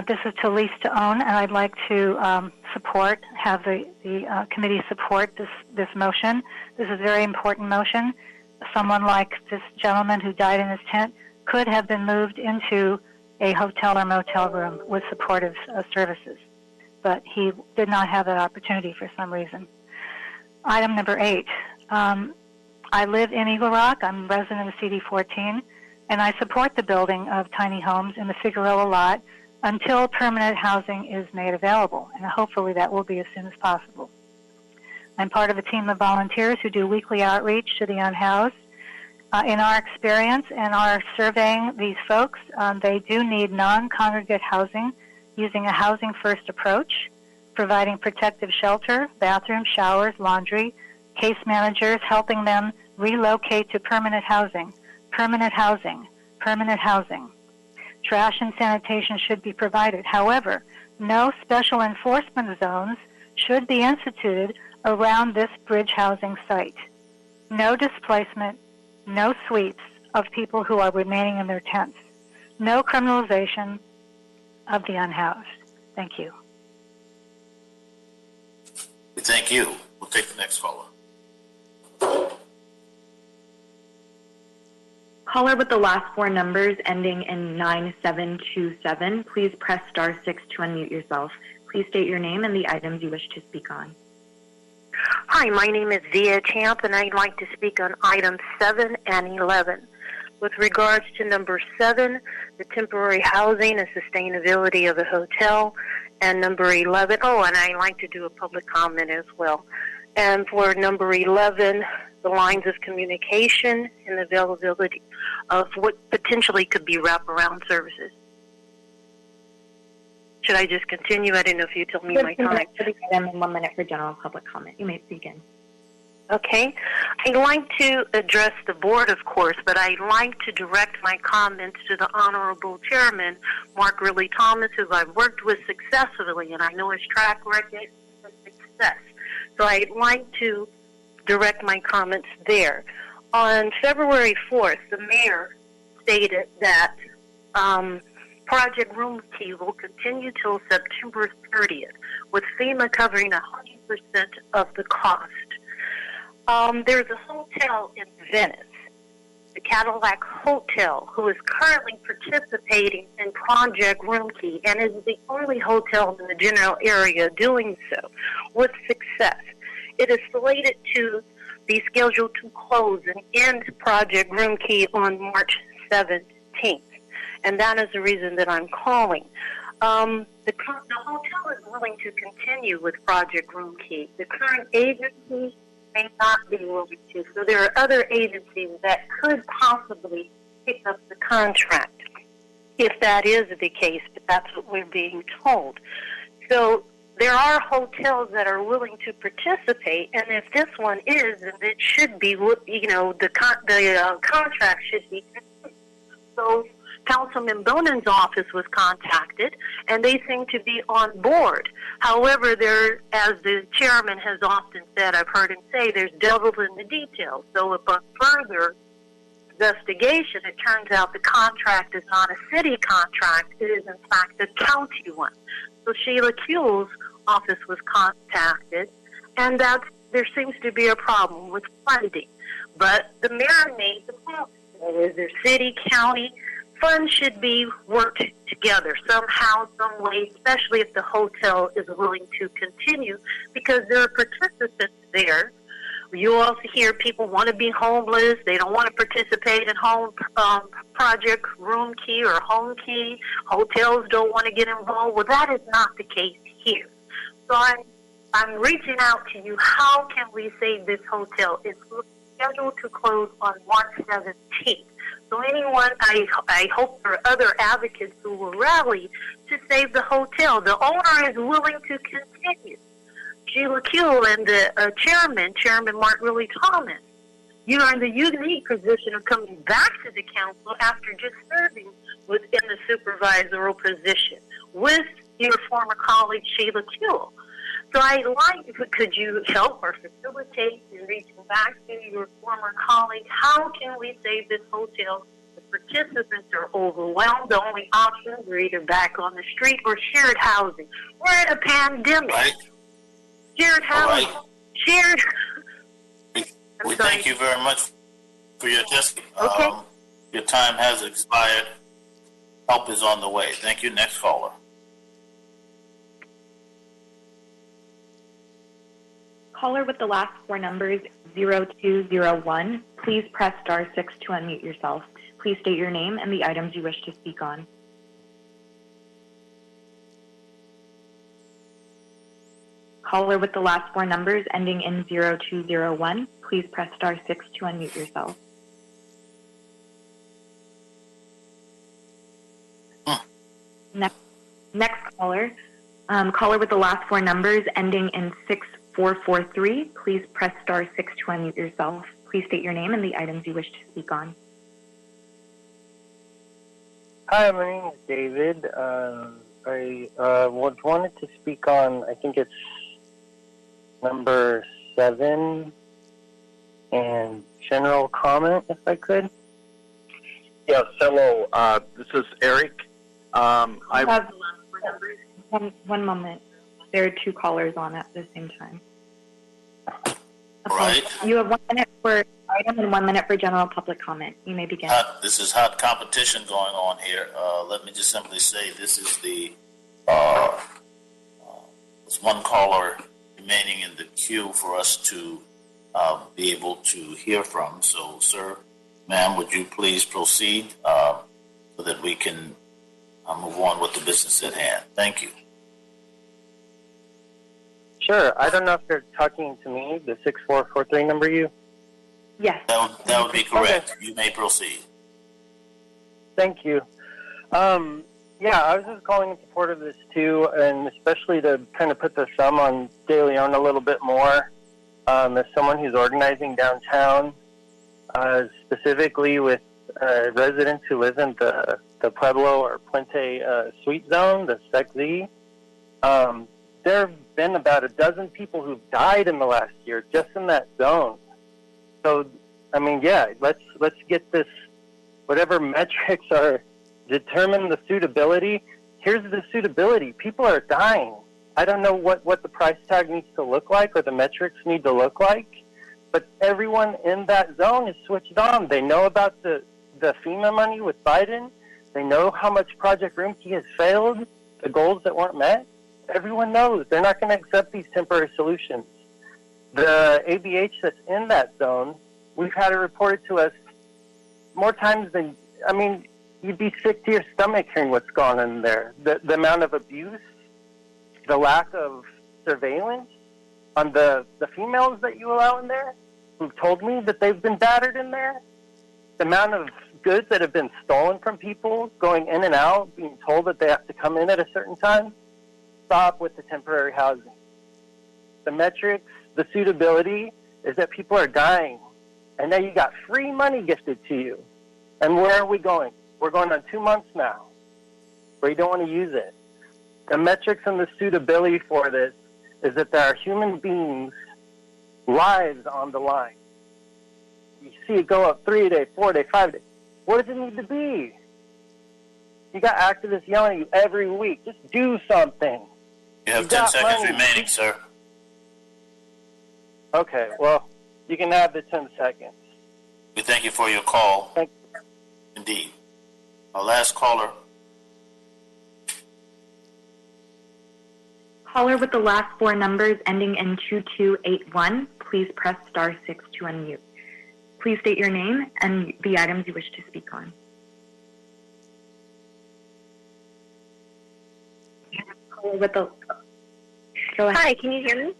This is to lease to own, and I'd like to have the committee support this motion. This is a very important motion. someone like this gentleman who died in his tent could have been moved into a hotel or motel room with supportive services, but he did not have that opportunity for some reason. Item number 8. I live in Eagle Rock. I'm a resident of CD14, and I support the building of tiny homes in the Figueroa lot until permanent housing is made available, and hopefully that will be as soon as possible. I'm part of a team of volunteers who do weekly outreach to the unhoused. In our experience and our surveying these folks, they do need non-congregate housing using a housing-first approach, providing protective shelter, bathrooms, showers, laundry, case managers, helping them relocate to permanent housing, permanent housing, permanent housing. Trash and sanitation should be provided. However, no special enforcement zones should be instituted around this bridge housing site. No displacement, no sweeps of people who are remaining in their tents. No criminalization of the unhoused. Thank you. Thank you. We'll take the next caller. Caller with the last 4 numbers ending in 9727, please press star 6 to unmute yourself. Please state your name and the items you wish to speak on. Hi, my name is Zia Champ, and I'd like to speak on items 7 and 11. With regards to number 7, the temporary housing and sustainability of a hotel, and number 11, and I'd like to do a public comment as well. And for number 11, the lines of communication and availability of what potentially could be wraparound services. Should I just continue? I don't know if you tell me my time. And 1 minute for general public comment. You may begin. Okay. I'd like to address the board, of course, but I'd like to direct my comments to the Honorable Chairman, Mark Ridley Thomas, who I've worked with successfully, and I know his track record of success. So I'd like to direct my comments there. On February 4th, the mayor stated that Project Room Key will continue till September 30th, with FEMA covering 100% of the cost. There's a hotel in Venice, the Cadillac Hotel, who is currently participating in Project Room Key and is the only hotel in the general area doing so with success. It is slated to be scheduled to close and end Project Room Key on March 17th. And that is the reason that I'm calling. The hotel is willing to continue with Project Room Key. The current agency may not be willing to. So there are other agencies that could possibly pick up the contract if that is the case, but that's what we're being told. So there are hotels that are willing to participate, and if this one is, then it should be, the contract should be continued. So Councilman Bonen's office was contacted, and they seem to be on board. However, there, as the chairman has often said, I've heard him say, there's devil in the details. So upon further investigation, it turns out the contract is not a city contract. It is, in fact, a county one. So Sheila Kuehl's office was contacted, and that there seems to be a problem with funding. But the mayor made the point. Whether they're city, county, funds should be worked together somehow, some way, especially if the hotel is willing to continue, because there are participants there. You also hear people want to be homeless. They don't want to participate in home Project Room Key or Home Key. Hotels don't want to get involved. Well, that is not the case here. So I'm reaching out to you. How can we save this hotel? It's scheduled to close on March 17th. So anyone, I hope there are other advocates who will rally to save the hotel. The owner is willing to continue. Sheila Kuehl and the Chairman Mark Ridley Thomas, you are in the unique position of coming back to the council after just serving within the supervisory position with your former colleague Sheila Kuehl. So could you help or facilitate in reaching back to your former colleague? How can we save this hotel? The participants are overwhelmed. The only options are either back on the street or shared housing. We're in a pandemic. Right. Shared housing. Right. Shared. We thank you very much For your testimony. Okay. Your time has expired. Help is on the way. Thank you. Next caller. Caller with the last four numbers 0201, please press star 6 to unmute yourself. Please state your name and the items you wish to speak on. Caller with the last four numbers ending in 0201, please press star 6 to unmute yourself. Next caller, caller with the last four numbers ending in 6443, please press star 6 to unmute yourself. Please state your name and the items you wish to speak on. Hi, my name is David. I wanted to speak on, I think it's number 7 and general comment, if I could. Yes, hello. This is Eric. I have one moment. There are two callers on at the same time. Right. You have 1 minute for item and 1 minute for general public comment. You may begin. This is hot competition going on here. Let me just simply say this is the there's one caller remaining in the queue for us to be able to hear from. So, sir, ma'am, would you please proceed so that we can move on with the business at hand? Thank you. Sure. I don't know if you're talking to me, the 6443 number you? Yes. That would be correct. Okay. You may proceed. Thank you. Yeah, I was just calling in support of this too, and especially to kind of put the thumb on De Leon a little bit more. As someone who's organizing downtown, specifically with residents who live in the Pueblo or Puente Suite Zone, the SEC-Z, there have been about a dozen people who've died in the last year just in that zone. So, I mean, yeah, let's get this, whatever metrics are, determine the suitability. Here's the suitability. People are dying. I don't know what the price tag needs to look like or the metrics need to look like, but everyone in that zone is switched on. They know about the FEMA money with Biden. They know how much Project Roomkey has failed, the goals that weren't met. Everyone knows. They're not going to accept these temporary solutions. The ABH that's in that zone, we've had it reported to us more times than, I mean, you'd be sick to your stomach hearing what's gone on in there. The amount of abuse, the lack of surveillance on the females that you allow in there, who've told me that they've been battered in there, the amount of goods that have been stolen from people, going in and out, being told that they have to come in at a certain time. Stop with the temporary housing. The metrics, the suitability is that people are dying. And now you got free money gifted to you. And where are we going? We're going on 2 months now where you don't want to use it. The metrics and the suitability for this is that there are human beings' lives on the line. You see it go up 3 day, 4 day, 5 day. What does it need to be? You got activists yelling at you every week. Just do something. You have 10 seconds remaining, sir. Okay, well, you can have the 10 seconds. We thank you for your call. Thank you. Indeed. Our last caller. Caller with the last four numbers ending in 2281, please press star 6 to unmute. Please state your name and the items you wish to speak on. Caller with the... Go ahead. Hi, can you hear me?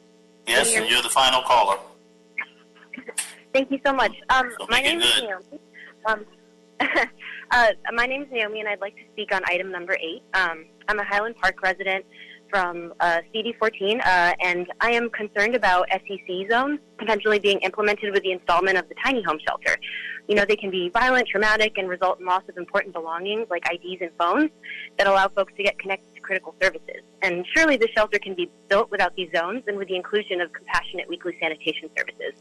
Yes, and you're the final caller. Thank you so much. My name is Naomi. My name is Naomi, and I'd like to speak on item number 8. I'm a Highland Park resident from CD14, and I am concerned about SEC zones potentially being implemented with the installment of the tiny home shelter. You know, they can be violent, traumatic, and result in loss of important belongings like IDs and phones that allow folks to get connected to critical services. And surely the shelter can be built without these zones and with the inclusion of compassionate weekly sanitation services.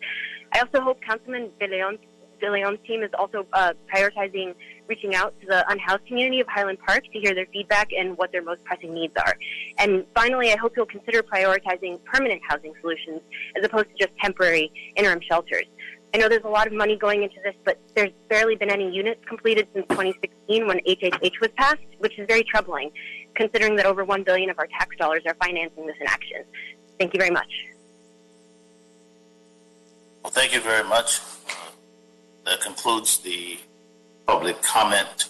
I also hope Councilman De Leon's team is also prioritizing reaching out to the unhoused community of Highland Park to hear their feedback and what their most pressing needs are. And finally, I hope you'll consider prioritizing permanent housing solutions as opposed to just temporary interim shelters. I know there's a lot of money going into this, but there's barely been any units completed since 2016 when HHH was passed, which is very troubling, considering that over $1 billion of our tax dollars are financing this in action. Thank you very much. Well, thank you very much. That concludes the public comment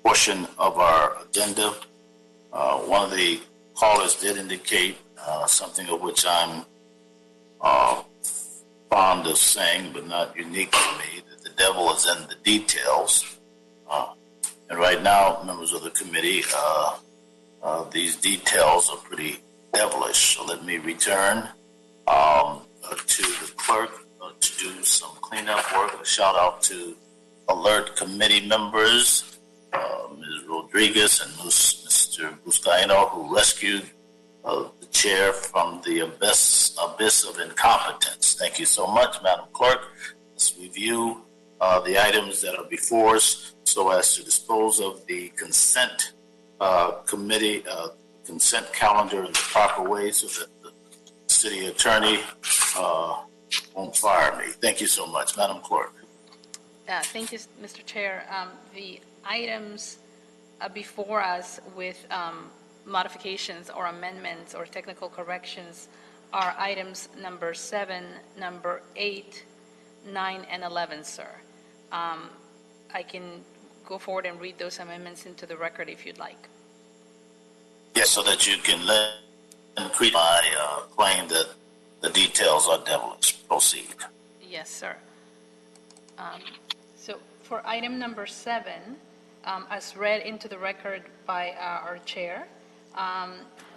portion of our agenda. One of the callers did indicate something of which I'm fond of saying, but not unique to me, that the devil is in the details. And right now, members of the committee, these details are pretty devilish. So let me return to the clerk to do some cleanup work. A shout out to alert committee members, Ms. Rodriguez and Mr. Buscaino, who rescued the chair from the abyss of incompetence. Thank you so much, Madam Clerk. Let's review the items that are before us so as to dispose of the consent committee, consent calendar in the proper way so that the city attorney won't fire me. Thank you so much, Madam Clerk. Thank you, Mr. Chair. The items before us with modifications or amendments or technical corrections are items number 7, number 8, 9, and 11, sir. I can go forward and read those amendments into the record if you'd like. Yes, so that you can increase my claim that the details are devilish. Proceed. Yes, sir. So for item number 7, as read into the record by our chair,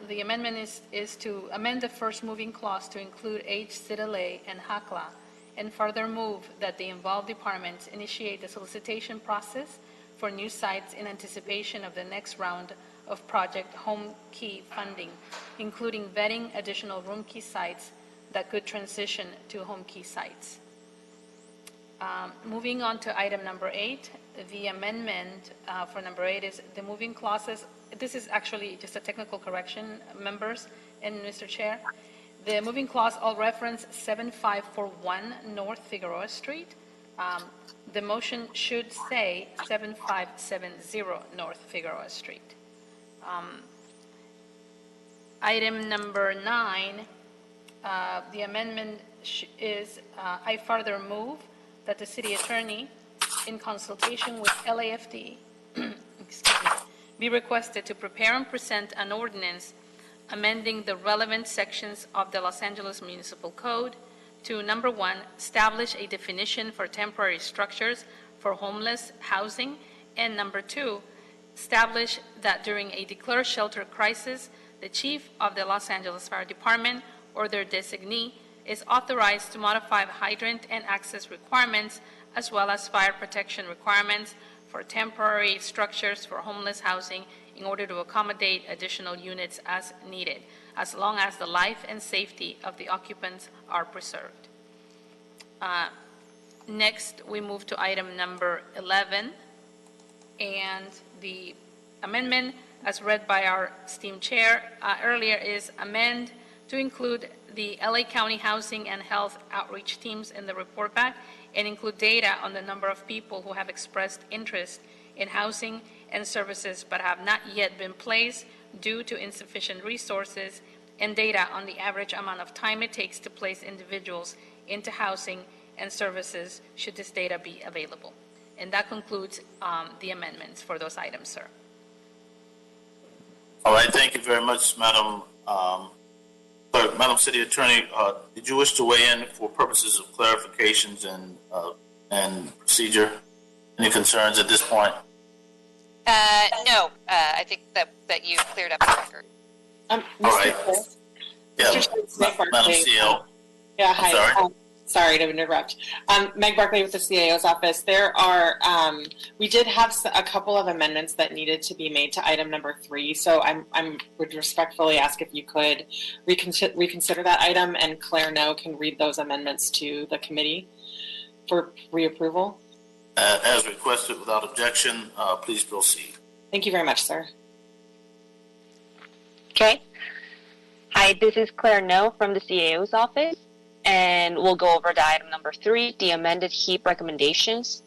the amendment is to amend the first moving clause to include HCIDLA and HACLA, and further move that the involved departments initiate the solicitation process for new sites in anticipation of the next round of Project Home Key funding, including vetting additional room key sites that could transition to home key sites. Moving on to item number 8, the amendment for number 8 is the moving clauses. This is actually just a technical correction, members and Mr. Chair. The moving clause all reference 7541 North Figueroa Street. The motion should say 7570 North Figueroa Street. Item number 9, the amendment is I further move that the city attorney, in consultation with LAFD, be requested to prepare and present an ordinance amending the relevant sections of the Los Angeles Municipal Code to, number 1, establish a definition for temporary structures for homeless housing, and number 2, establish that during a declared shelter crisis, the chief of the Los Angeles Fire Department or their designee is authorized to modify hydrant and access requirements as well as fire protection requirements for temporary structures for homeless housing in order to accommodate additional units as needed, as long as the life and safety of the occupants are preserved. Next, we move to item number 11, and the amendment, as read by our esteemed chair earlier, is amend to include the LA County Housing and Health Outreach teams in the report back and include data on the number of people who have expressed interest in housing and services but have not yet been placed due to insufficient resources, and data on the average amount of time it takes to place individuals into housing and services should this data be available. And that concludes the amendments for those items, sir. All right, thank you very much, Madam Clerk. Madam City Attorney, did you wish to weigh in for purposes of clarifications and procedure? Any concerns at this point? No, I think that you cleared up the record. All right. Yeah, Madam CL. Yeah, hi. Sorry. Sorry to interrupt. Meg Barkley with the CAO's office. There are, we did have a couple of amendments that needed to be made to item number 3. So I would respectfully ask if you could reconsider that item, and Claire No can read those amendments to the committee for reapproval. As requested, without objection, please proceed. Thank you very much, sir. Okay. Hi, this is Claire No from the CAO's office. and we'll go over the item number 3, the amended HEAP recommendations.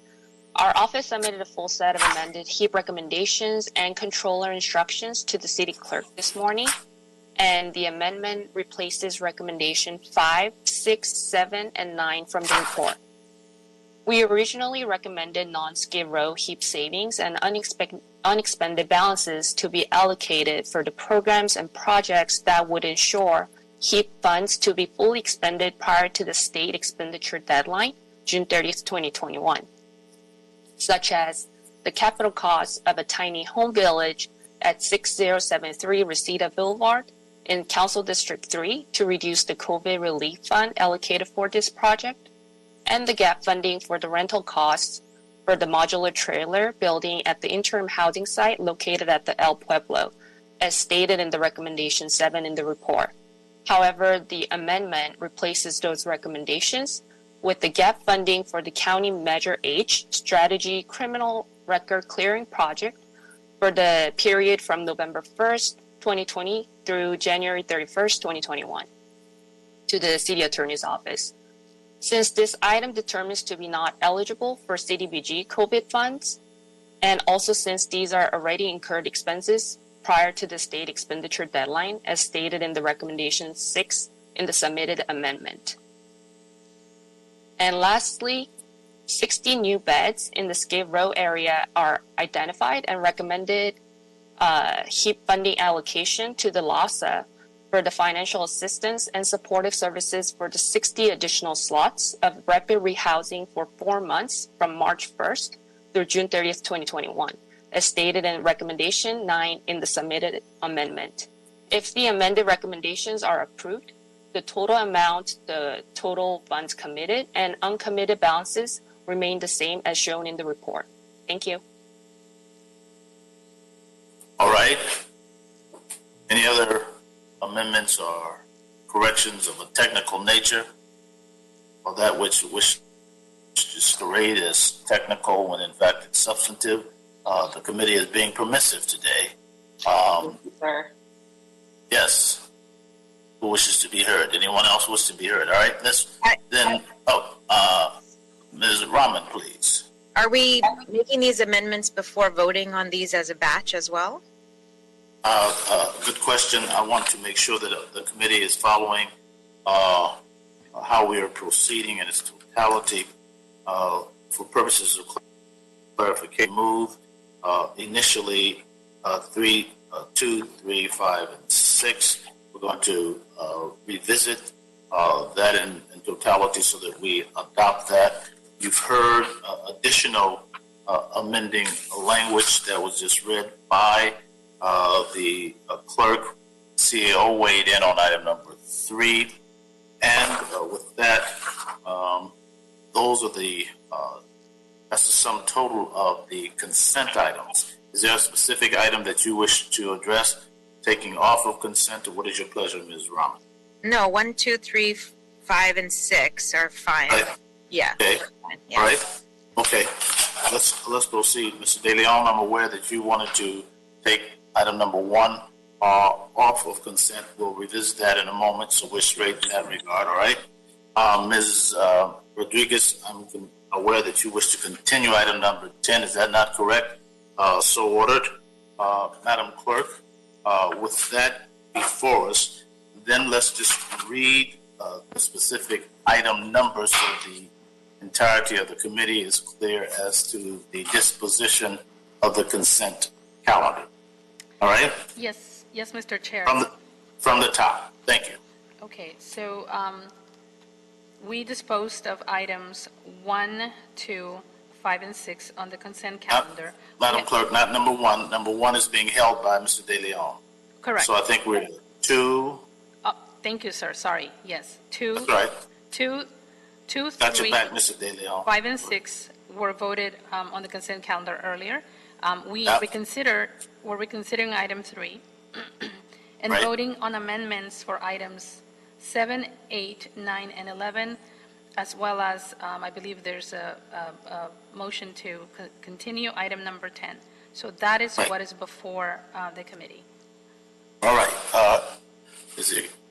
Our office submitted a full set of amended HEAP recommendations and controller instructions to the city clerk this morning, and the amendment replaces recommendation 5, 6, 7, and 9 from the report. We originally recommended non-Skid Row HEAP savings and unexpended balances to be allocated for the programs and projects that would ensure HEAP funds to be fully expended prior to the state expenditure deadline, June 30th, 2021, such as the capital costs of a tiny home village at 6073 Reseda Boulevard in Council District 3 to reduce the COVID relief fund allocated for this project, and the gap funding for the rental costs for the modular trailer building at the interim housing site located at the El Pueblo, as stated in the recommendation 7 in the report. However, the amendment replaces those recommendations with the gap funding for the County Measure H Strategy Criminal Record Clearing Project for the period from November 1st, 2020 through January 31st, 2021 to the City Attorney's Office. Since this item determines to be not eligible for CDBG COVID funds, and also since these are already incurred expenses prior to the state expenditure deadline, as stated in the recommendation 6 in the submitted amendment. And lastly, 60 new beds in the Skid Row area are identified and recommended HEAP funding allocation to the LASA for the financial assistance and supportive services for the 60 additional slots of rapid rehousing for 4 months from March 1st through June 30th, 2021, as stated in recommendation 9 in the submitted amendment. If the amended recommendations are approved, the total amount, the total funds committed, and uncommitted balances remain the same as shown in the report. Thank you. All right. Any other amendments or corrections of a technical nature, or that which is rated as technical when in fact it's substantive? The committee is being permissive today. Thank you, sir. Yes. Who wishes to be heard? Anyone else wish to be heard? All right. Ms. Rahman, please. Are we making these amendments before voting on these as a batch as well? Good question. I want to make sure that the committee is following how we are proceeding in its totality. For purposes of clarification, move initially 3, 2, 3, 5, and 6. We're going to revisit that in totality so that we adopt that. You've heard additional amending language that was just read by the clerk. CAO weighed in on item number 3. And with that, those are that's the sum total of the consent items. Is there a specific item that you wish to address, taking off of consent, or what is your pleasure, Ms. Rahman? No, 1, 2, 3, 5, and 6 are fine. Right. Yeah. Okay. Yeah. All right. Okay. Let's proceed. Mr. De Leon, I'm aware that you wanted to take item number 1 off of consent. We'll revisit that in a moment, so we're straight in that regard. All right. Ms. Rodriguez, I'm aware that you wish to continue item number 10. Is that not correct? So ordered. Madam Clerk, with that before us, then let's just read the specific item numbers so the entirety of the committee is clear as to the disposition of the consent calendar. All right? Yes, Mr. Chair. From the top. Thank you. Okay, so we disposed of items 1, 2, 5, and 6 on the consent calendar. Madam Clerk, not number 1. Number 1 is being held by Mr. De Leon. Correct. So I think we're 2. Thank you, sir. Sorry. Yes. 2. That's right. 2, 3, Got your back, Mr. De Leon. 5, and 6 were voted on the consent calendar earlier. We're reconsidering item 3 and Right. voting on amendments for items 7, 8, 9, and 11, as well as I believe there's a motion to continue item number 10. So that is Right. what is before the committee. All right.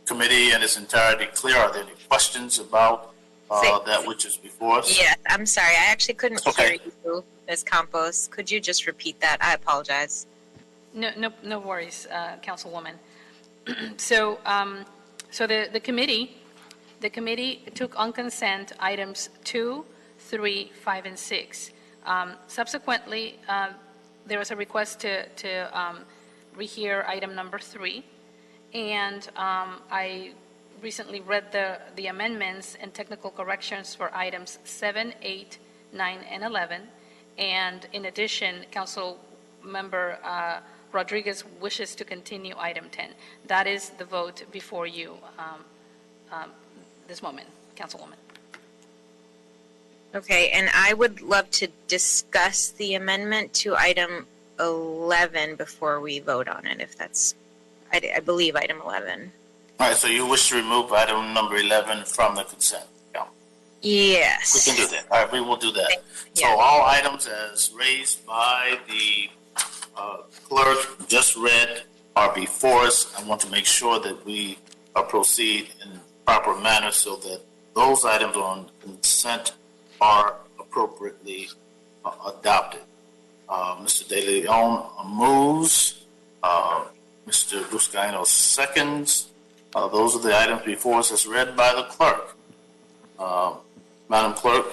committee in its entirety clear? Are there any questions about that which is before us? Yeah, I'm sorry. I actually couldn't Okay. hear you, Ms. Campos. Could you just repeat that? I apologize. No worries, Councilwoman. So, the committee took on consent items 2, 3, 5, and 6. Subsequently, there was a request to rehear item number 3, and I recently read the amendments and technical corrections for items 7, 8, 9, and 11, and in addition, Council Member Rodriguez wishes to continue item 10. That is the vote before you this moment, Councilwoman. Okay, and I would love to discuss the amendment to item 11 before we vote on it, if that's, I believe, item 11. All right, so you wish to remove item number 11 from the consent? Yeah. Yes. We can do that. All right, we will do that. So all items as raised by the clerk just read are before us. I want to make sure that we proceed in proper manner so that those items on consent are appropriately adopted. Mr. De Leon moves. Mr. Buscaino seconds. Those are the items before us as read by the clerk. Madam Clerk,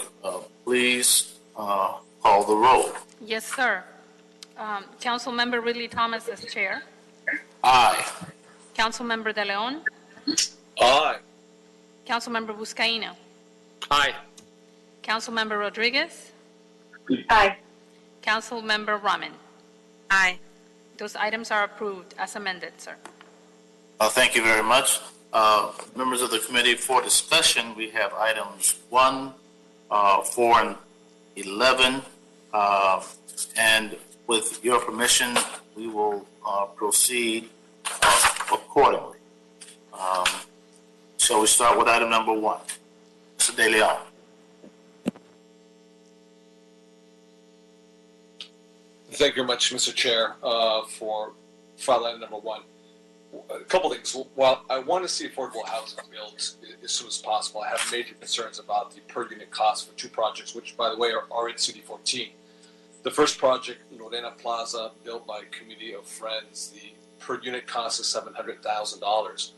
please call the roll. Yes, sir. Councilmember Ridley Thomas as chair. Aye. Councilmember De Leon. Aye. Councilmember Buscaino. Aye. Councilmember Rodriguez. Aye. Councilmember Rahman. Aye. Those items are approved as amended, sir. Thank you very much. Members of the committee, for discussion, we have items 1, 4, and 11. And with your permission, we will proceed accordingly. Shall we start with item number 1? Mr. De Leon. Thank you very much, Mr. Chair, for file item number 1. A couple things. While I want to see affordable housing built as soon as possible, I have major concerns about the per unit cost for 2 projects, which, by the way, are in CD14. The first project, Lorena Plaza, built by a community of friends, the per unit cost is $700,000.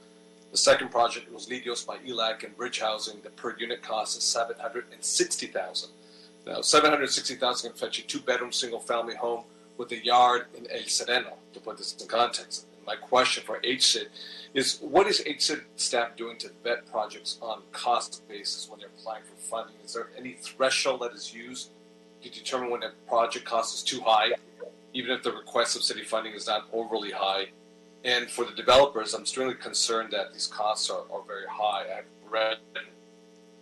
The second project was Lidios by ELAC and Bridge Housing. The per unit cost is $760,000. Now, $760,000 can fetch a 2-bedroom single-family home with a yard in El Sereno, to put this in context. My question for HCID is, what is HCID staff doing to vet projects on cost basis when they're applying for funding? Is there any threshold that is used to determine when a project cost is too high, even if the request of city funding is not overly high? And for the developers, I'm extremely concerned that these costs are very high. I've read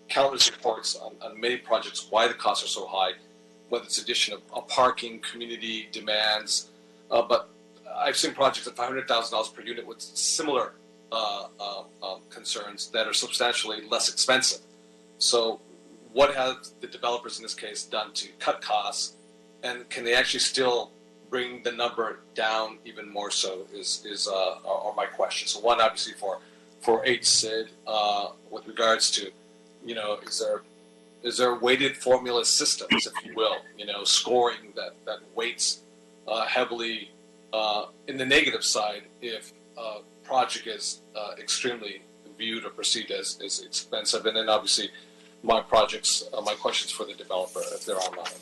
countless reports on many projects why the costs are so high, whether it's addition of parking, community demands, but I've seen projects at $500,000 per unit with similar concerns that are substantially less expensive. So what have the developers in this case done to cut costs, and can they actually still bring the number down even more so are my questions. So one, obviously for HCID, with regards to, is there weighted formula systems, if you will, scoring that weights heavily in the negative side if a project is extremely viewed or perceived as expensive. And then obviously my questions for the developer if they're online.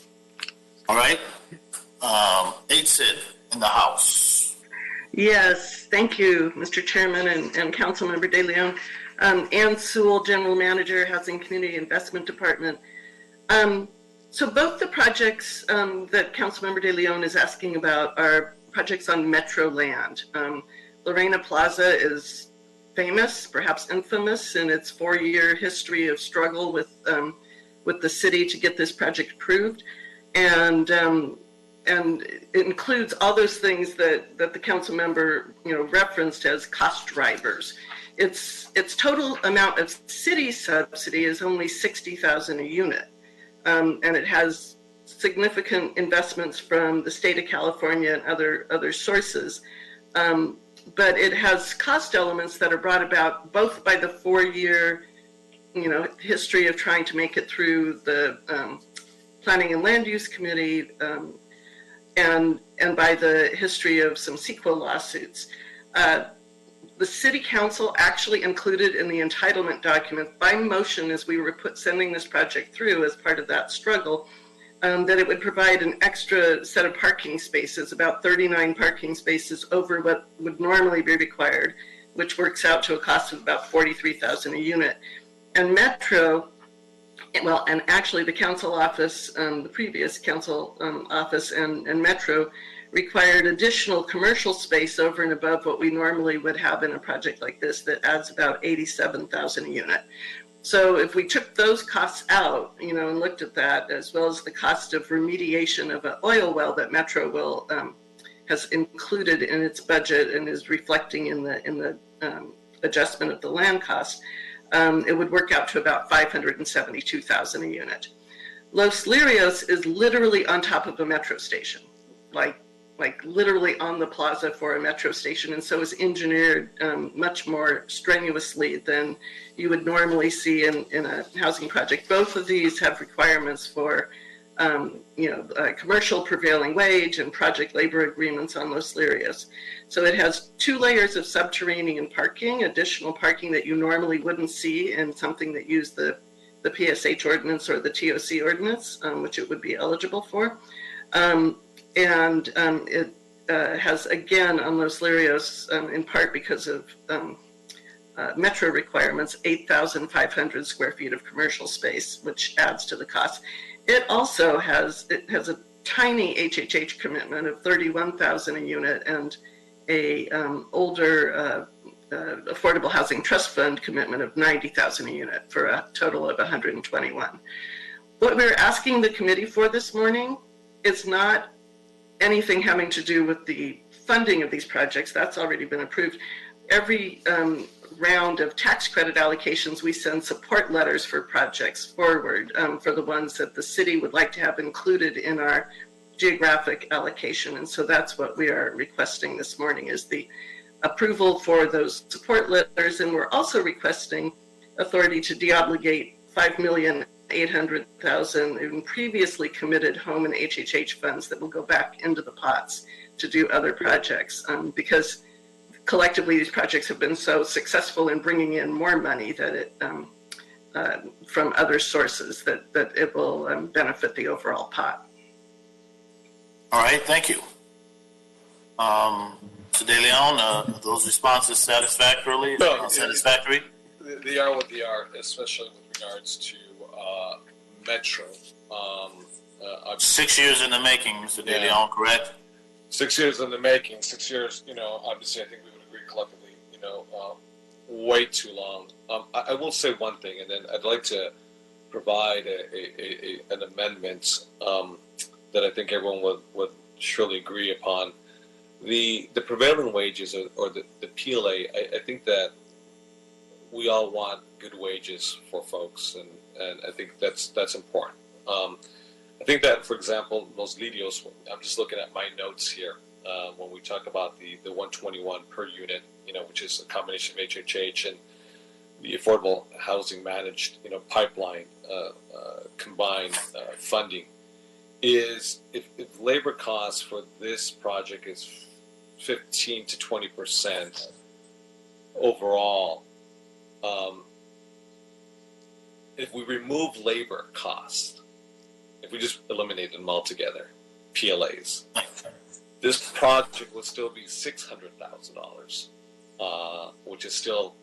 All right. HCID in the House. Yes, thank you, Mr. Chairman and Councilmember De Leon. Ann Sewell, General Manager, Housing Community Investment Department. So both the projects that Councilmember De Leon is asking about are projects on Metro land. Lorena Plaza is famous, perhaps infamous, in its 4-year history of struggle with the city to get this project approved, and it includes all those things that the council member referenced as cost drivers. Its total amount of city subsidy is only $60,000 a unit, and it has significant investments from the state of California and other sources. but it has cost elements that are brought about both by the 4-year, history of trying to make it through the Planning and Land Use Committee, and by the history of some CEQA lawsuits. The City Council actually included in the entitlement document by motion as we were sending this project through as part of that struggle, that it would provide an extra set of parking spaces, about 39 parking spaces over what would normally be required, which works out to a cost of about $43,000 a unit. And Metro, well, and actually the council office, the previous council office and Metro required additional commercial space over and above what we normally would have in a project like this that adds about $87,000 a unit. So if we took those costs out, and looked at that, as well as the cost of remediation of an oil well that Metro will has included in its budget and is reflecting in the adjustment of the land cost, it would work out to about $572,000 a unit. Los Lirios is literally on top of a metro station, like literally on the plaza for a metro station, and so is engineered much more strenuously than you would normally see in a housing project. Both of these have requirements for commercial prevailing wage and project labor agreements on Los Lirios. So it has 2 layers of subterranean parking, additional parking that you normally wouldn't see in something that used the PSH ordinance or the TOC ordinance, which it would be eligible for. It has, again, on Los Lirios, in part because of metro requirements, 8,500 square feet of commercial space, which adds to the cost. It also has a tiny HHH commitment of $31,000 a unit and a older Affordable Housing Trust Fund commitment of $90,000 a unit for a total of $121,000. What we're asking the committee for this morning is not anything having to do with the funding of these projects. That's already been approved. Every round of tax credit allocations, we send support letters for projects forward for the ones that the city would like to have included in our geographic allocation. And so that's what we are requesting this morning, is the approval for those support letters. And we're also requesting authority to deobligate $5,800,000 in previously committed home and HHH funds that will go back into the pots to do other projects, because collectively these projects have been so successful in bringing in more money that it from other sources that it will benefit the overall pot. All right, thank you. Mr. De Leon, are those responses satisfactory? Satisfactory? They are what they are, especially with regards to Metro. 6 years in the making, Mr. De Leon, correct? 6 years in the making. 6 years, obviously I think we would agree collectively, way too long. I will say one thing, and then I'd like to provide an amendment that I think everyone would surely agree upon. The prevailing wages or the PLA, I think that we all want good wages for folks, and I think that's important. I think that, for example, Los Lirios, I'm just looking at my notes here, when we talk about the 121 per unit, which is a combination of HHH and the affordable housing managed, pipeline combined funding, is if labor costs for this project is 15 to 20% overall, if we remove labor costs, if we just eliminate them altogether, PLAs, this project would still be $600,000, which is still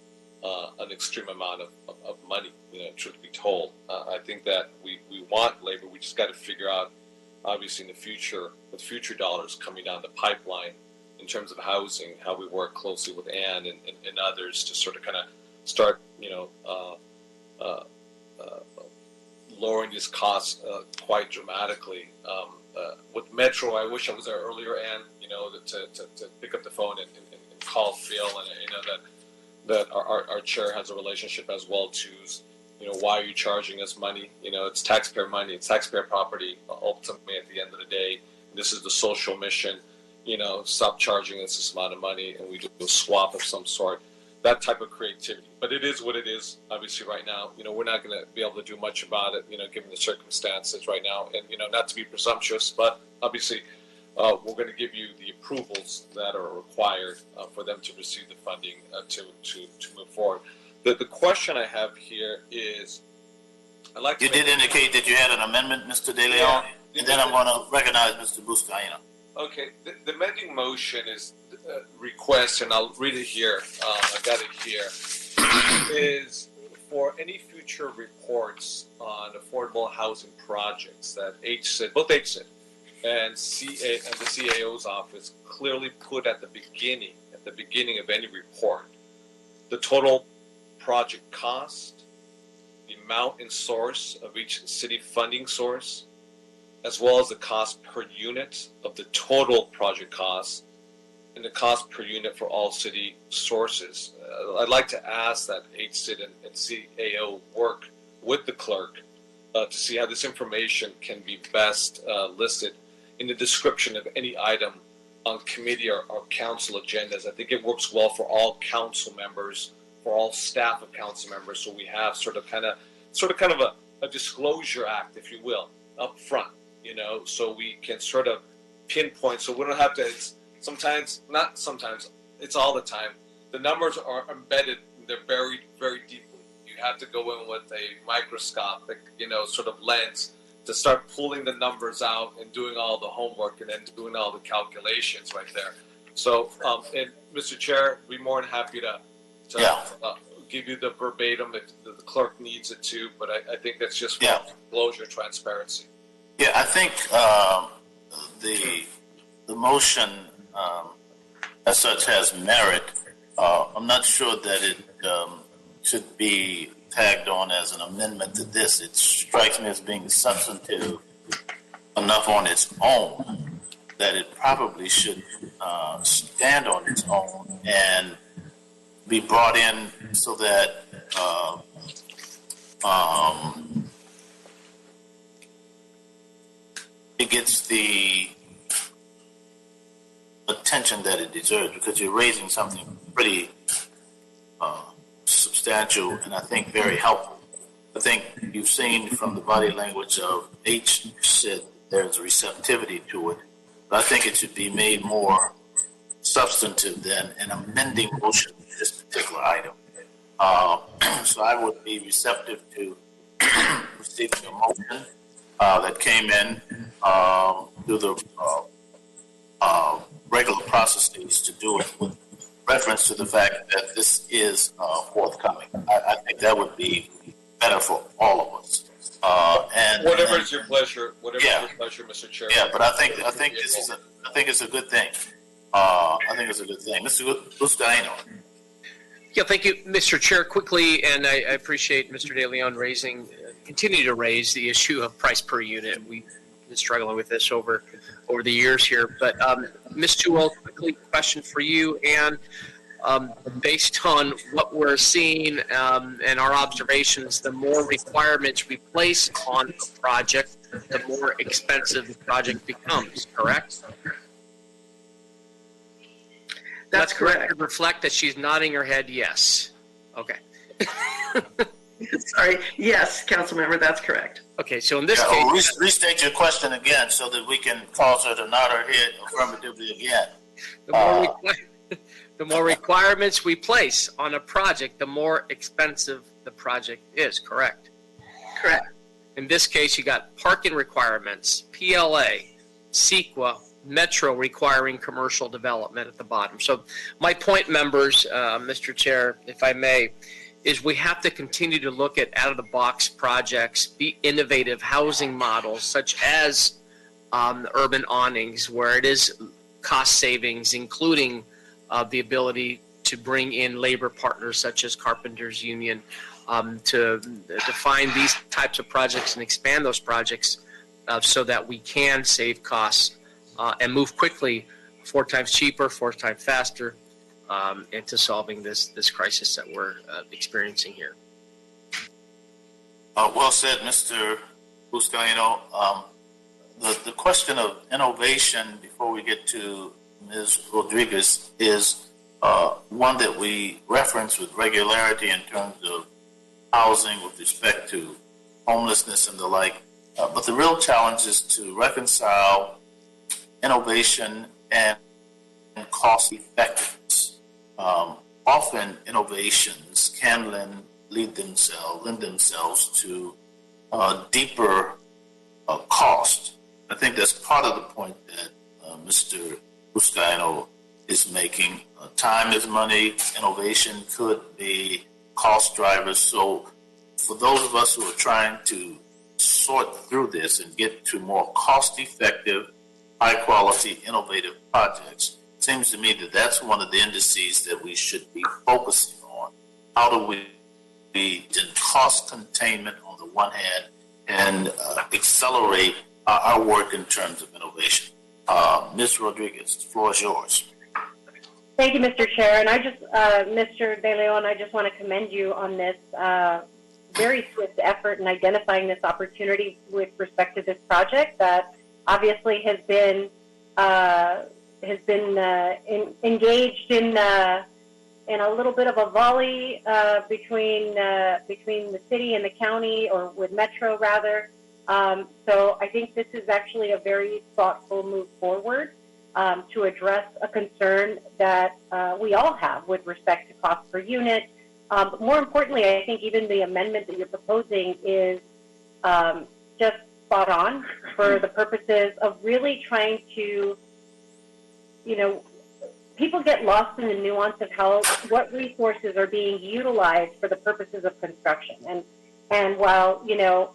an extreme amount of money, truth be told. I think that we want labor. We just got to figure out, obviously, in the future, with future dollars coming down the pipeline in terms of housing, how we work closely with Ann and others to sort of kind of start, lowering these costs quite dramatically. With Metro, I wish I was there earlier, Ann, to pick up the phone and call Phil, and I know that our chair has a relationship as well to, why are you charging us money? It's taxpayer money, it's taxpayer property. Ultimately, at the end of the day, this is the social mission. stop charging us this amount of money and we do a swap of some sort. That type of creativity. But it is what it is, obviously, right now. We're not going to be able to do much about it, given the circumstances right now. And, not to be presumptuous, but obviously we're going to give you the approvals that are required for them to receive the funding to move forward. The question I have here is, You did indicate that you had an amendment, Mr. De Leon, and then I'm going to recognize Mr. Buscaino. Okay, the amending motion is request, and I'll read it here. I got it here. Is for any future reports on affordable housing projects that both HCID and the CAO's office clearly put at the beginning of any report, the total project cost, the amount and source of each city funding source, as well as the cost per unit of the total project cost and the cost per unit for all city sources. I'd like to ask that HCID and CAO work with the clerk to see how this information can be best listed in the description of any item on committee or council agendas. I think it works well for all council members, for all staff of council members, so we have sort of kind of a disclosure act, if you will, up front, so we can sort of pinpoint, so we don't have to, it's all the time. The numbers are embedded, they're buried very deeply. You have to go in with a microscopic, sort of lens to start pulling the numbers out and doing all the homework and then doing all the calculations right there. So, and Mr. Chair, I'd be more than happy to give you the verbatim if the clerk needs it too, but I think that's just for disclosure, transparency. Yeah, I think the motion as such has merit. I'm not sure that it should be tagged on as an amendment to this. It strikes me as being substantive enough on its own that it probably should stand on its own and be brought in so that it gets the attention that it deserves, because you're raising something pretty substantial and I think very helpful. I think you've seen from the body language of HCID there's receptivity to it, but I think it should be made more substantive than an amending motion to this particular item. So I would be receptive to receiving a motion that came in through the regular processes to do it with reference to the fact that this is forthcoming. I think that would be better for all of us. Whatever is your pleasure, Mr. Chair. Yeah, but I think it's a good thing. I think it's a good thing. Mr. Buscaino. Yeah, thank you, Mr. Chair. Quickly, and I appreciate Mr. De Leon continue to raise the issue of price per unit. We've been struggling with this over the years here. But Ms. Jewell, quickly, question for you. And based on what we're seeing and our observations, the more requirements we place on a project, the more expensive the project becomes, correct? That's correct. Reflect that she's nodding her head yes. Okay. Sorry. Yes, Councilmember, that's correct. Okay, so in this case... restate your question again so that we can cause her to nod her head affirmatively again. The more requirements we place on a project, the more expensive the project is, correct? Correct. In this case, you got parking requirements, PLA, CEQA, Metro requiring commercial development at the bottom. So my point, members, Mr. Chair, if I may, is we have to continue to look at out-of-the-box projects, be innovative housing models such as urban awnings, where it is cost savings, including the ability to bring in labor partners such as Carpenters Union to define these types of projects and expand those projects so that we can save costs and move quickly, 4 times cheaper, 4 times faster, into solving this crisis that we're experiencing here. Well said, Mr. Buscaino. The question of innovation, before we get to Ms. Rodriguez is one that we reference with regularity in terms of housing with respect to homelessness and the like. But the real challenge is to reconcile innovation and cost effectiveness. Often innovations can lend themselves to deeper cost. I think that's part of the point that Mr. Buscaino is making. Time is money. Innovation could be cost drivers. So for those of us who are trying to sort through this and get to more cost-effective, high-quality, innovative projects, it seems to me that that's one of the indices that we should be focusing on. How do we be in cost containment on the one hand and accelerate our work in terms of innovation? Ms. Rodriguez, the floor is yours. Thank you, Mr. Chair. And I just, Mr. De Leon, I just want to commend you on this very swift effort in identifying this opportunity with respect to this project that obviously has been engaged in a little bit of a volley between the city and the county, or with Metro rather. So I think this is actually a very thoughtful move forward to address a concern that we all have with respect to cost per unit. But more importantly, I think even the amendment that you're proposing is just spot on for the purposes of really trying to, people get lost in the nuance of what resources are being utilized for the purposes of construction. And while,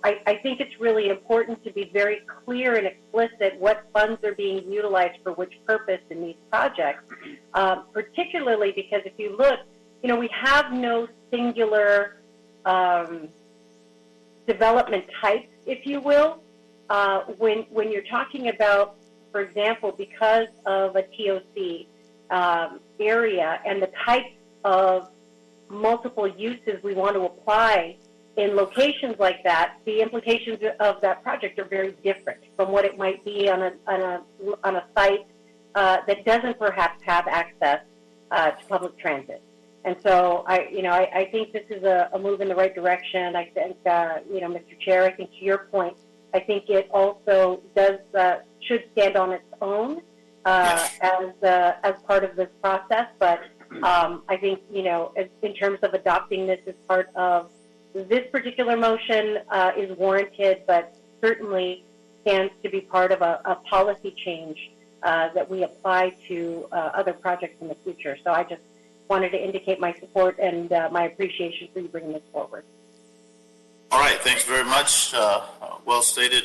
I think it's really important to be very clear and explicit what funds are being utilized for which purpose in these projects, particularly because if you look, we have no singular development type, if you will. When you're talking about, for example, because of a TOC area and the types of multiple uses we want to apply in locations like that, the implications of that project are very different from what it might be on a site that doesn't perhaps have access to public transit. And so I think this is a move in the right direction. I think, Mr. Chair, I think to your point, I think it also should stand on its own as part of this process. But I think, in terms of adopting this as part of this particular motion is warranted, but certainly stands to be part of a policy change that we apply to other projects in the future. So I just wanted to indicate my support and my appreciation for you bringing this forward. All right, thanks very much. Well stated,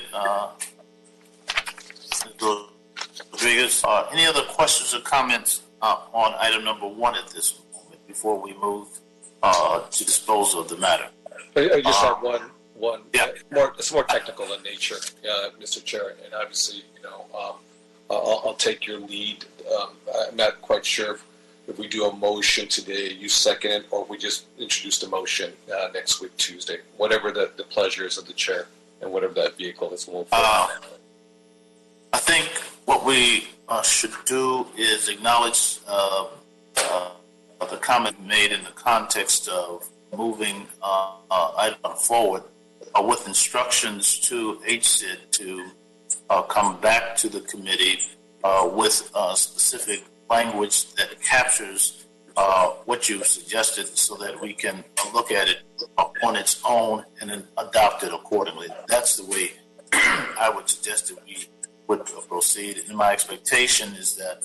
Ms. Rodriguez. Any other questions or comments on item number 1 at this moment before we move to dispose of the matter? I just have one. Yeah. It's more technical in nature, Mr. Chair, and obviously, I'll take your lead. I'm not quite sure if we do a motion today, you second it, or if we just introduce the motion next week, Tuesday, whatever the pleasure is of the chair and whatever that vehicle is. I think what we should do is acknowledge the comment made in the context of moving item forward with instructions to HCID to come back to the committee with specific language that captures what you suggested so that we can look at it on its own and then adopt it accordingly. That's the way I would suggest that we would proceed. And my expectation is that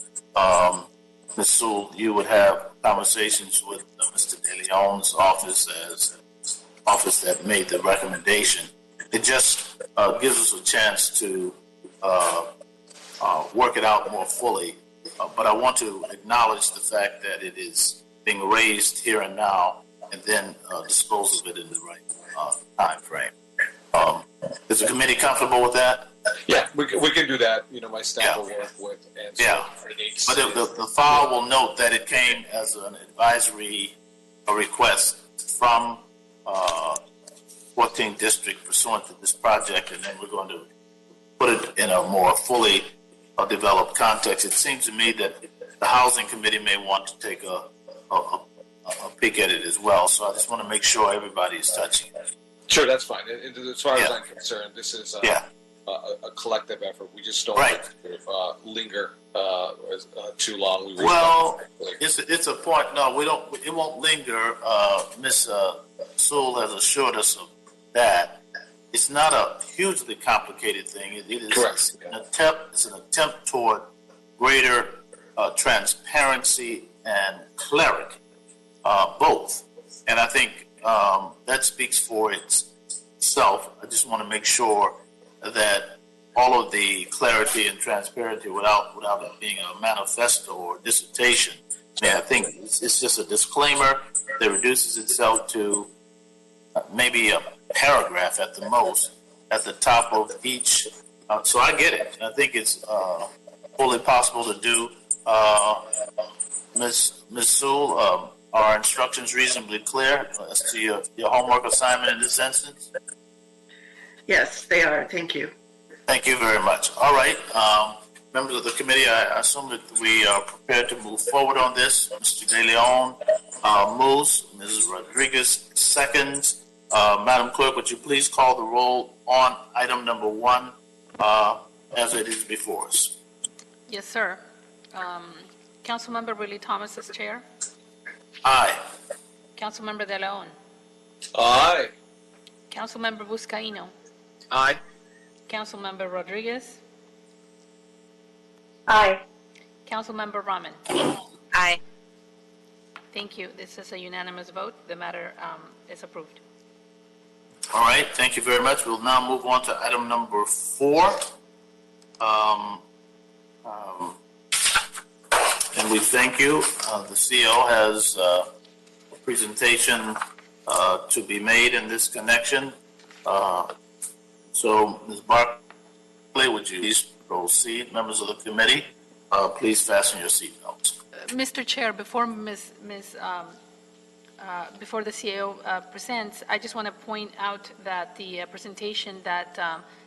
Ms. Sewell, you would have conversations with Mr. De Leon's office office that made the recommendation. It just gives us a chance to work it out more fully. But I want to acknowledge the fact that it is being raised here and now, and then dispose of it in the right time frame. Is the committee comfortable with that? Yeah, we can do that. My staff will work with. But the file will note that it came as an advisory request from 14th District pursuant to this project, and then we're going to put it in a more fully develop context. It seems to me that the Housing Committee may want to take a peek at it as well. So I just want to make sure everybody is touching it. Sure, that's fine. And as far as I'm concerned, this is a collective effort. We just don't want to linger too long. It's a point. No, we don't. It won't linger. Ms. Sewell has assured us of that. It's not a hugely complicated thing. It is correct. It's an attempt toward greater transparency and clarity, both. And I think that speaks for itself. I just want to make sure that all of the clarity and transparency without it being a manifesto or dissertation. I think it's just a disclaimer that reduces itself to maybe a paragraph at the most at the top of each. So I get it. I think it's fully possible to do. Ms. Sewell, are instructions reasonably clear as to your homework assignment in this instance? Yes, they are. Thank you. Thank you very much. All right. Members of the committee, I assume that we are prepared to move forward on this. Mr. De Leon moves. Mrs. Rodriguez seconds. Madam Clerk, would you please call the roll on item number 1 as it is before us? Yes, sir. Councilmember Riley Thomas is chair. Aye. Councilmember De Leon. Aye. Councilmember Buscaino. Aye. Councilmember Rodriguez. Aye. Councilmember Rahman. Aye. Thank you. This is a unanimous vote. The matter is approved. All right. Thank you very much. We'll now move on to item number 4. And we thank you. The CEO has a presentation to be made in this connection. So, Ms. Barclay, would you please proceed? Members of the committee, please fasten your seatbelts. Mr. Chair, before before the CAO presents, I just want to point out that the presentation that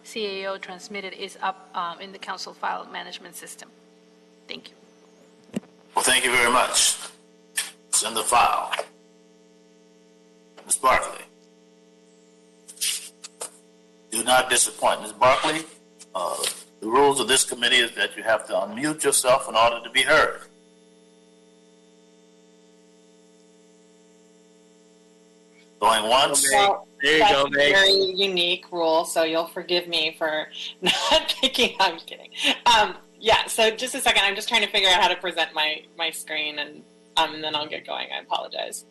CAO transmitted is up in the council file management system. Thank you. Well, thank you very much. It's in the file. Ms. Barclay. Do not disappoint. Ms. Barclay, the rules of this committee is that you have to unmute yourself in order to be heard. Going once. Well, there you that's go, Meg. a very unique rule, so you'll forgive me for not picking. I'm kidding. Yeah, so just a second. I'm just trying to figure out how to present my screen, and then I'll get going. I apologize.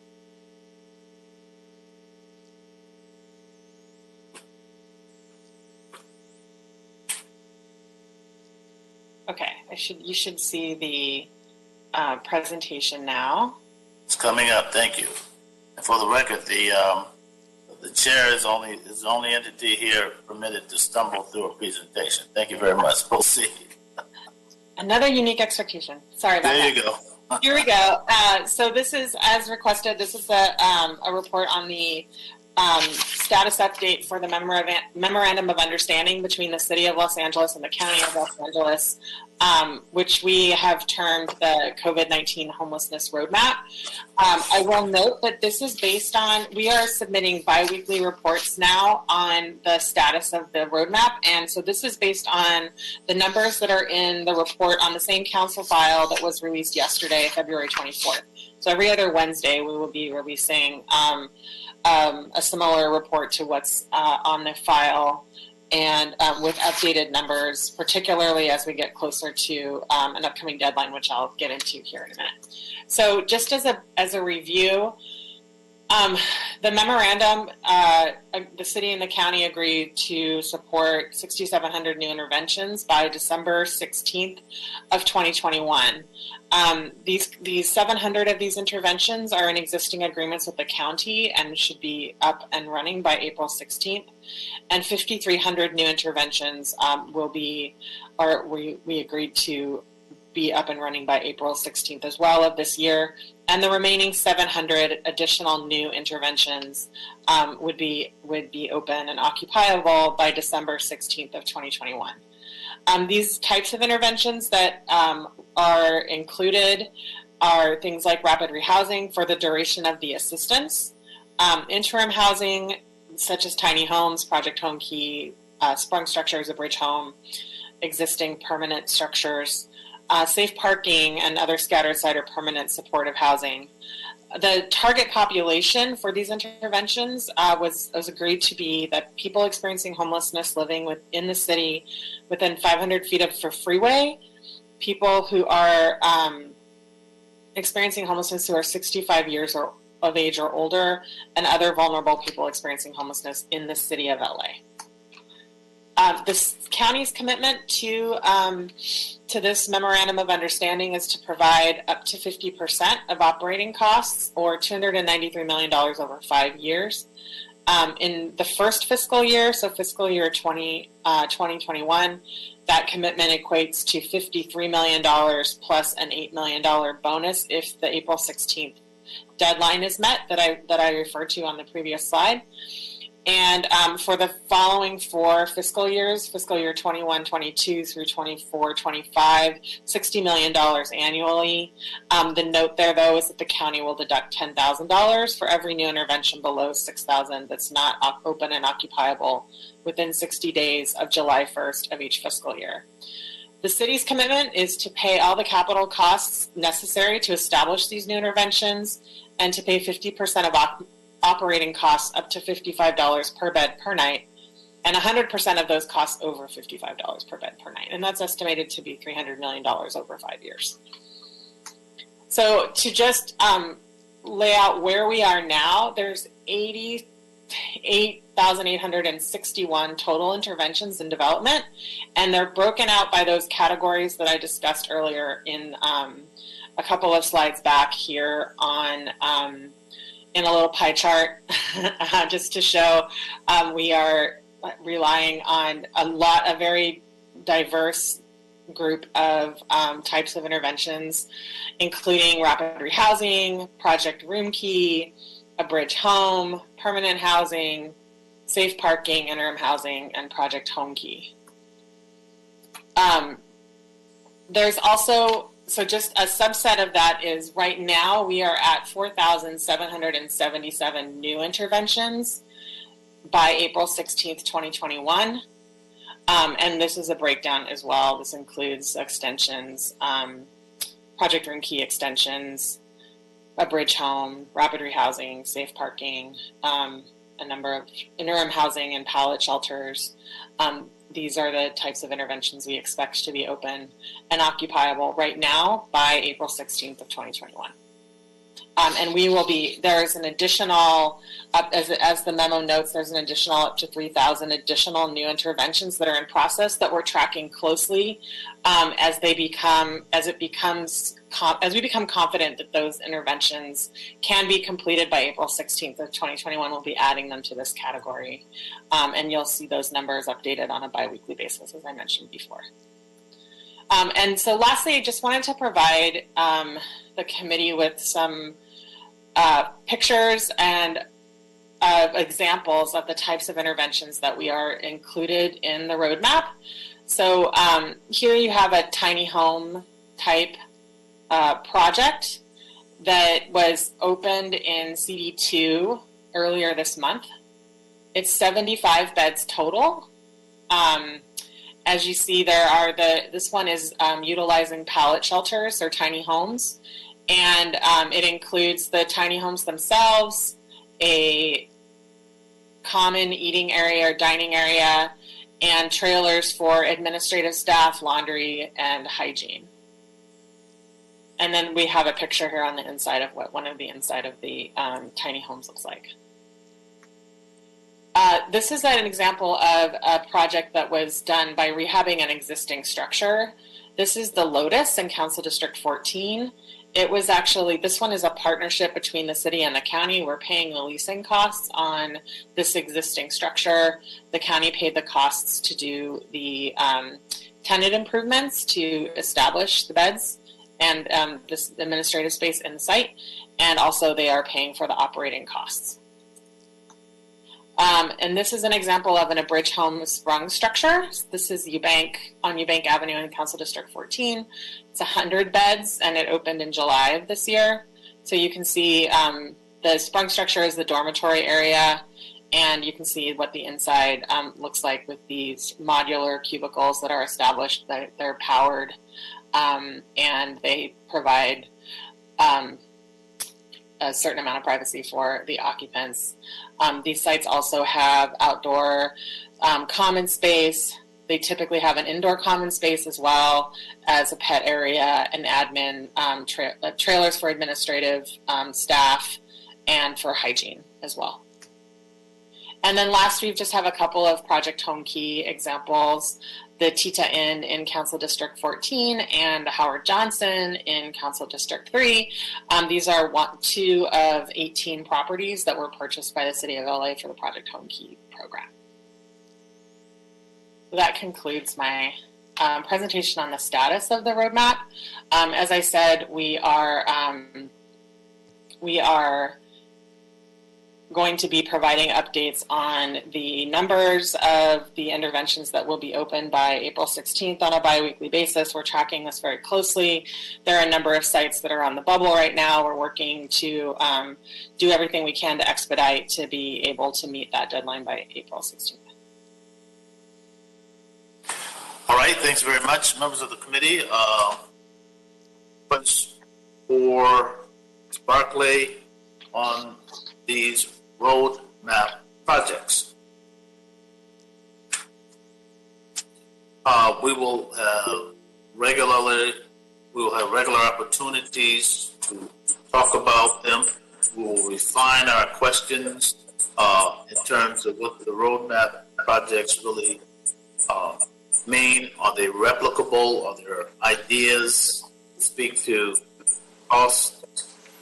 Okay, you should see the presentation now. It's coming up. Thank you. And for the record, the chair is the only entity here permitted to stumble through a presentation. Thank you very much. Proceed. Another unique execution. Sorry about that. There you go. Here we go. So this is, as requested, this is a report on the status update for the Memorandum of Understanding between the City of Los Angeles and the County of Los Angeles, which we have termed the COVID-19 Homelessness Roadmap. I will note that this is based on, we are submitting biweekly reports now on the status of the roadmap, and so this is based on the numbers that are in the report on the same council file that was released yesterday, February 24th. So every other Wednesday we will be releasing a similar report to what's on the file, and with updated numbers, particularly as we get closer to an upcoming deadline, which I'll get into here in a minute. So just as a review, the memorandum, the city and the county agreed to support 6,700 new interventions by December 16th of 2021. These 700 of these interventions are in existing agreements with the county and should be up and running by April 16th. And 5,300 new interventions we agreed to be up and running by April 16th as well of this year. And the remaining 700 additional new interventions would be open and occupiable by December 16th of 2021. These types of interventions that are included are things like rapid rehousing for the duration of the assistance, interim housing such as tiny homes, Project Home Key, sprung structures, a bridge home, existing permanent structures, safe parking, and other scattered site or permanent supportive housing. The target population for these interventions was agreed to be that people experiencing homelessness living within the city within 500 feet of the freeway, people who are experiencing homelessness who are 65 years of age or older, and other vulnerable people experiencing homelessness in the city of LA. The county's commitment to this memorandum of understanding is to provide up to 50% of operating costs, or $293 million over 5 years. In the first fiscal year, so fiscal year 2021, that commitment equates to $53 million plus an $8 million bonus if the April 16th deadline is met that I referred to on the previous slide. And for the following 4 fiscal years, fiscal year 21-22 through 24-25, $60 million annually. The note there, though, is that the county will deduct $10,000 for every new intervention below $6,000 that's not open and occupiable within 60 days of July 1st of each fiscal year. The city's commitment is to pay all the capital costs necessary to establish these new interventions and to pay 50% of operating costs up to $55 per bed per night, and 100% of those costs over $55 per bed per night. And that's estimated to be $300 million over 5 years. So to just lay out where we are now, there's 88,861 total interventions in development, and they're broken out by those categories that I discussed earlier in a couple of slides back here on in a little pie chart, just to show we are relying on a very diverse group of types of interventions, including rapid rehousing, Project Room Key, a bridge home, permanent housing, safe parking, interim housing, and Project Home Key. There's also, so just a subset of that is right now we are at 4,777 new interventions by April 16th, 2021. And this is a breakdown as well. This includes extensions, Project Room Key extensions, a bridge home, rapid rehousing, safe parking, a number of interim housing and pallet shelters. These are the types of interventions we expect to be open and occupiable right now by April 16th of 2021. And we will be, there's an additional, as the memo notes, there's an additional up to 3,000 additional new interventions that are in process that we're tracking closely as we become confident that those interventions can be completed by April 16th of 2021. We'll be adding them to this category. And you'll see those numbers updated on a biweekly basis, as I mentioned before. And so lastly, I just wanted to provide the committee with some pictures and examples of the types of interventions that we are included in the roadmap. So here you have a tiny home type project that was opened in CD2 earlier this month. It's 75 beds total. As you see, this one is utilizing pallet shelters or tiny homes. And it includes the tiny homes themselves, a common eating area or dining area, and trailers for administrative staff, laundry, and hygiene. And then we have a picture here on the inside of what one of the inside of the tiny homes looks like. This is an example of a project that was done by rehabbing an existing structure. This is the Lotus in Council District 14. It was actually, this one is a partnership between the city and the county. We're paying the leasing costs on this existing structure. The county paid the costs to do the tenant improvements to establish the beds and this administrative space in the site. And also they are paying for the operating costs. And this is an example of an abridged home sprung structure. This is on Eubank Avenue in Council District 14. It's 100 beds, and it opened in July of this year. So you can see the sprung structure is the dormitory area, and you can see what the inside looks like with these modular cubicles that are established. They're powered, and they provide a certain amount of privacy for the occupants. These sites also have outdoor common space. They typically have an indoor common space as well as a pet area, an admin, trailers for administrative staff, and for hygiene as well. And then last, we just have a couple of Project Home Key examples. The Tita Inn in Council District 14 and Howard Johnson in Council District 3. These are 2 of 18 properties that were purchased by the City of LA for the Project Home Key program. So that concludes my presentation on the status of the roadmap. As I said, we are going to be providing updates on the numbers of the interventions that will be open by April 16th on a bi-weekly basis. We're tracking this very closely. There are a number of sites that are on the bubble right now. We're working to do everything we can to expedite to be able to meet that deadline by April 16th. All right, thanks very much, members of the committee. Questions for Ms. Barclay on these roadmap projects? We will have regular opportunities to talk about them. We will refine our questions in terms of what the roadmap projects really mean. Are they replicable? Are there ideas to speak to cost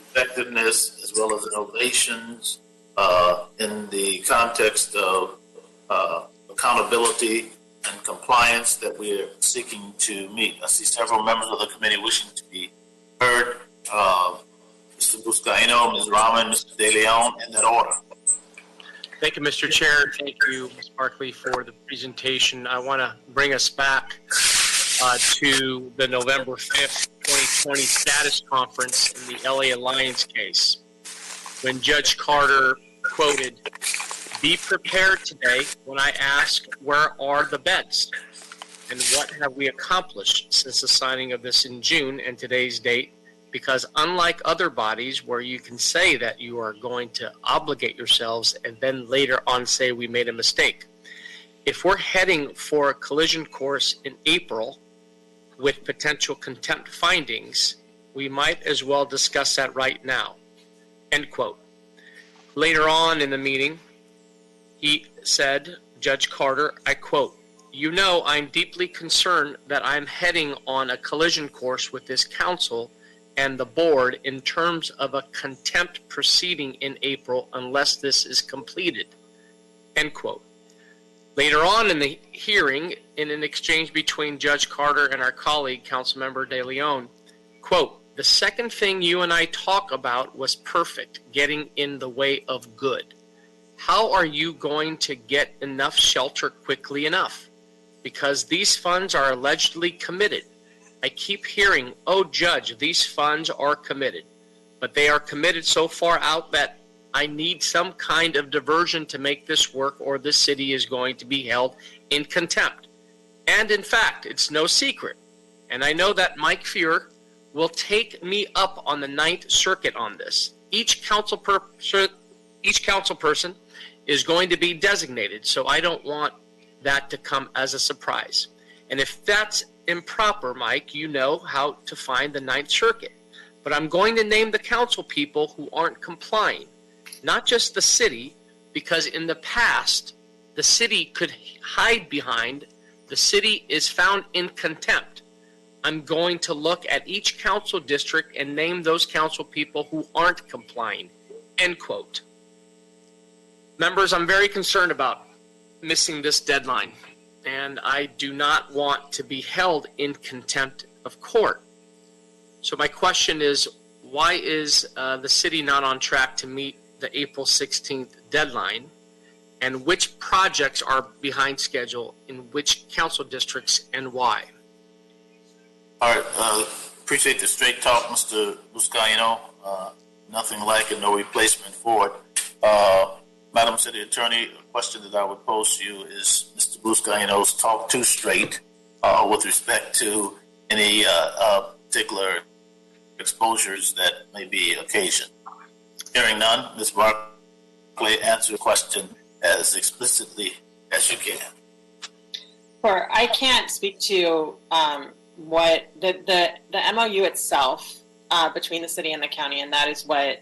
effectiveness as well as innovations in the context of accountability and compliance that we are seeking to meet? I see several members of the committee wishing to be heard. Mr. Buscaino, Ms. Rahman, Mr. De Leon, in that order. Thank you, Mr. Chair. Thank you, Ms. Barclay, for the presentation. I want to bring us back to the November 5th, 2020 status conference in the LA Alliance case, when Judge Carter quoted, "Be prepared today when I ask, where are the beds? And what have we accomplished since the signing of this in June and today's date? Because unlike other bodies where you can say that you are going to obligate yourselves and then later on say we made a mistake, if we're heading for a collision course in April with potential contempt findings, we might as well discuss that right now." End quote. Later on in the meeting, he said, Judge Carter, I quote, "You know I'm deeply concerned that I'm heading on a collision course with this council and the board in terms of a contempt proceeding in April unless this is completed." End quote. Later on in the hearing, in an exchange between Judge Carter and our colleague, Councilmember De Leon, quote, "The second thing you and I talk about was perfect, getting in the way of good. How are you going to get enough shelter quickly enough? Because these funds are allegedly committed. I keep hearing, oh, Judge, these funds are committed. But they are committed so far out that I need some kind of diversion to make this work or the city is going to be held in contempt. And in fact, it's no secret. And I know that Mike Fuhrer will take me up on the 9th Circuit on this. Each council person is going to be designated, so I don't want that to come as a surprise. And if that's improper, Mike, you know how to find the 9th Circuit. But I'm going to name the council people who aren't complying, not just the city, because in the past, the city could hide behind, the city is found in contempt. I'm going to look at each council district and name those council people who aren't complying." End quote. Members, I'm very concerned about missing this deadline, and I do not want to be held in contempt of court. So my question is, why is the city not on track to meet the April 16th deadline? and which projects are behind schedule in which council districts and why? All right, appreciate the straight talk, Mr. Buscaino. Nothing like and no replacement for it. Madam City Attorney, a question that I would pose to you is Mr. Buscaino's talk too straight with respect to any particular exposures that may be occasioned. Hearing none, Ms. Barclay, answer the question as explicitly as you can. Sure. I can't speak to what the MOU itself between the city and the county, and that is what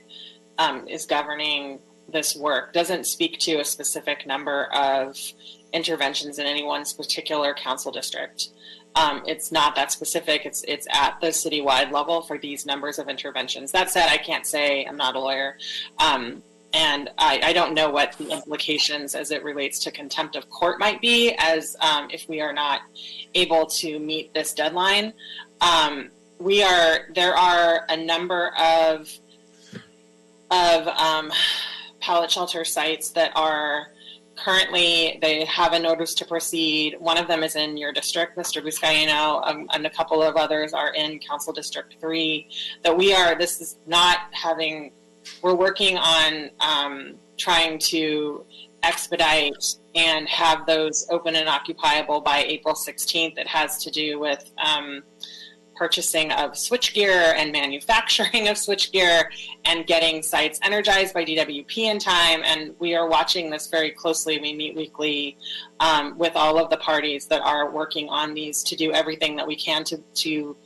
is governing this work, doesn't speak to a specific number of interventions in any one particular council district. It's not that specific. It's at the citywide level for these numbers of interventions. That said, I can't say, I'm not a lawyer, and I don't know what the implications as it relates to contempt of court might be, as if we are not able to meet this deadline. There are a number of pallet shelter sites that are currently, they have a notice to proceed. One of them is in your district, Mr. Buscaino, and a couple of others are in Council District 3. We're working on trying to expedite and have those open and occupiable by April 16th. It has to do with purchasing of switchgear and manufacturing of switchgear and getting sites energized by DWP in time. And we are watching this very closely. We meet weekly with all of the parties that are working on these to do everything that we can to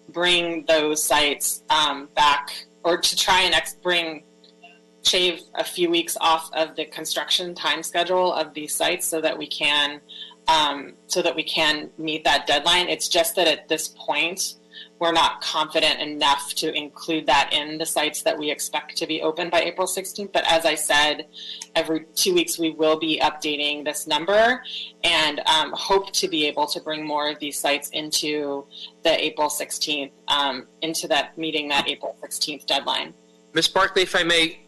bring those sites back, or to try and shave a few weeks off of the construction time schedule of these sites so that we can meet that deadline. It's just that at this point, we're not confident enough to include that in the sites that we expect to be open by April 16th. But as I said, every 2 weeks we will be updating this number and hope to be able to bring more of these sites into the April 16th, into that meeting that April 16th deadline. Ms. Barclay, if I may,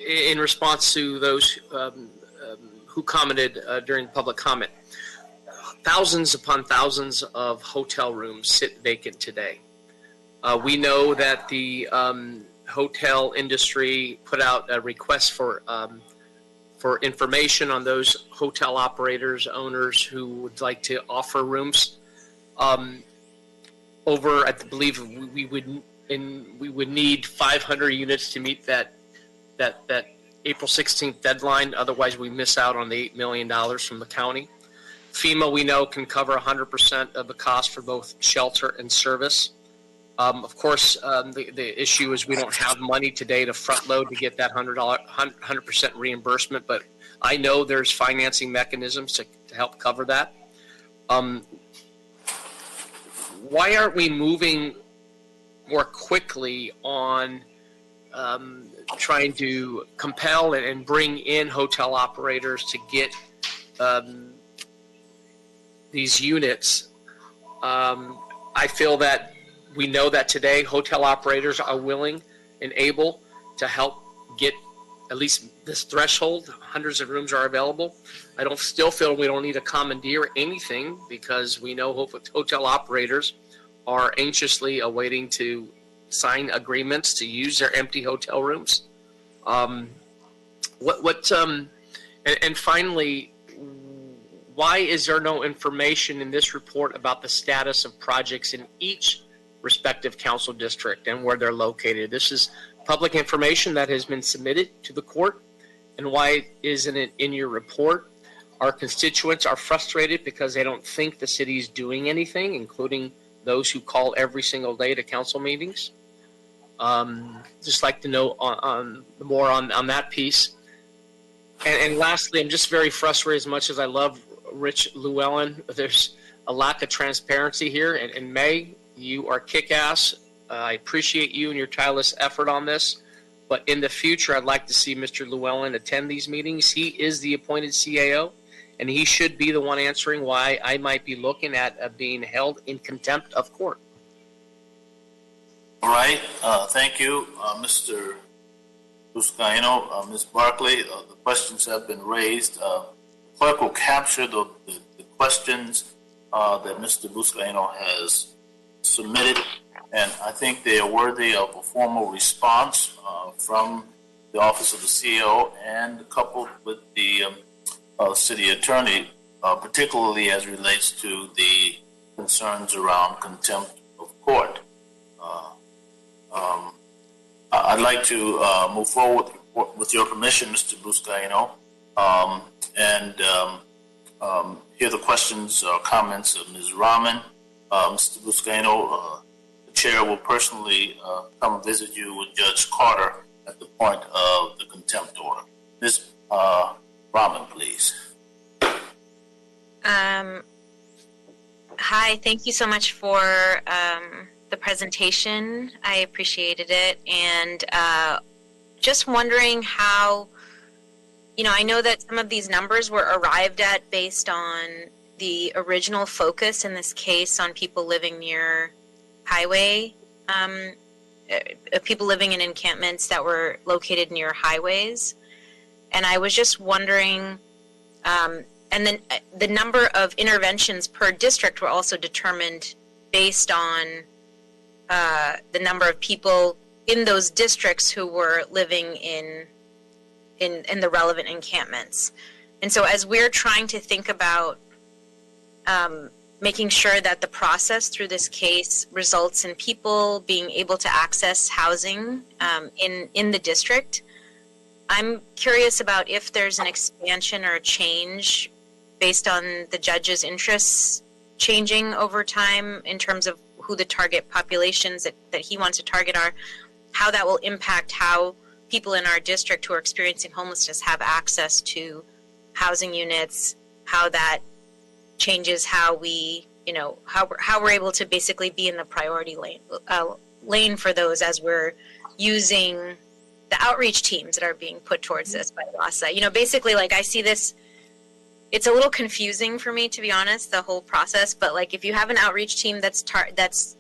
in response to those who commented during public comment, thousands upon thousands of hotel rooms sit vacant today. We know that the hotel industry put out a request for information on those hotel operators, owners who would like to offer rooms. I believe we would need 500 units to meet that April 16th deadline. Otherwise, we miss out on the $8 million from the county. FEMA, we know, can cover 100% of the cost for both shelter and service. Of course, the issue is we don't have money today to front load to get that 100% reimbursement, but I know there's financing mechanisms to help cover that. Why aren't we moving more quickly on trying to compel and bring in hotel operators to get these units? I feel that we know that today hotel operators are willing and able to help get at least this threshold. Hundreds of rooms are available. I don't still feel we don't need to commandeer anything, because we know hotel operators are anxiously awaiting to sign agreements to use their empty hotel rooms. And finally, why is there no information in this report about the status of projects in each respective council district and where they're located? This is public information that has been submitted to the court. And why isn't it in your report? Our constituents are frustrated because they don't think the city is doing anything, including those who call every single day to council meetings. Just like to know more on that piece. And lastly, I'm just very frustrated. As much as I love Rich Llewellyn, there's a lack of transparency here. And May, you are kick-ass. I appreciate you and your tireless effort on this. But in the future, I'd like to see Mr. Llewellyn attend these meetings. He is the appointed CAO, and he should be the one answering why I might be looking at being held in contempt of court. All right. Thank you, Mr. Buscaino. Ms. Barclay, the questions have been raised. Clerk will capture the questions that Mr. Buscaino has submitted, and I think they are worthy of a formal response from the Office of the CEO and coupled with the City Attorney, particularly as relates to the concerns around contempt of court. I'd like to move forward with your permission, Mr. Buscaino, and hear the questions or comments of Ms. Rahman. Mr. Buscaino, the chair will personally come visit you with Judge Carter at the point of the contempt order. Ms. Rahman, please. Hi, thank you so much for the presentation. I appreciated it. And just wondering how, I know that some of these numbers were arrived at based on the original focus in this case on people living near highway, people living in encampments that were located near highways. And I was just wondering, and then the number of interventions per district were also determined based on the number of people in those districts who were living in the relevant encampments. And so as we're trying to think about making sure that the process through this case results in people being able to access housing in the district, I'm curious about if there's an expansion or a change based on the judge's interests changing over time in terms of who the target populations that he wants to target are, how that will impact how people in our district who are experiencing homelessness have access to housing units, how that changes how we, how we're able to basically be in the priority lane for those as we're using the outreach teams that are being put towards this by LAHSA. Basically, like I see this, it's a little confusing for me, to be honest, the whole process. But like, if you have an outreach team that's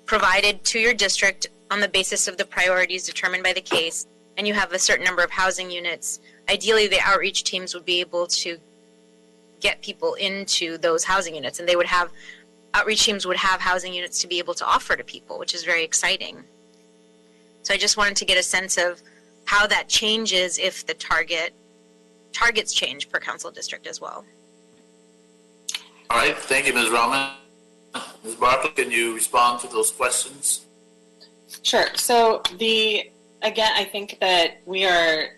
provided to your district on the basis of the priorities determined by the case, and you have a certain number of housing units, ideally the outreach teams would be able to get people into those housing units, and they would have, outreach teams would have housing units to be able to offer to people, which is very exciting. So I just wanted to get a sense of how that changes if the targets change per council district as well. All right, thank you, Ms. Rahman. Ms. Barclay, can you respond to those questions? Sure. So again, I think that we are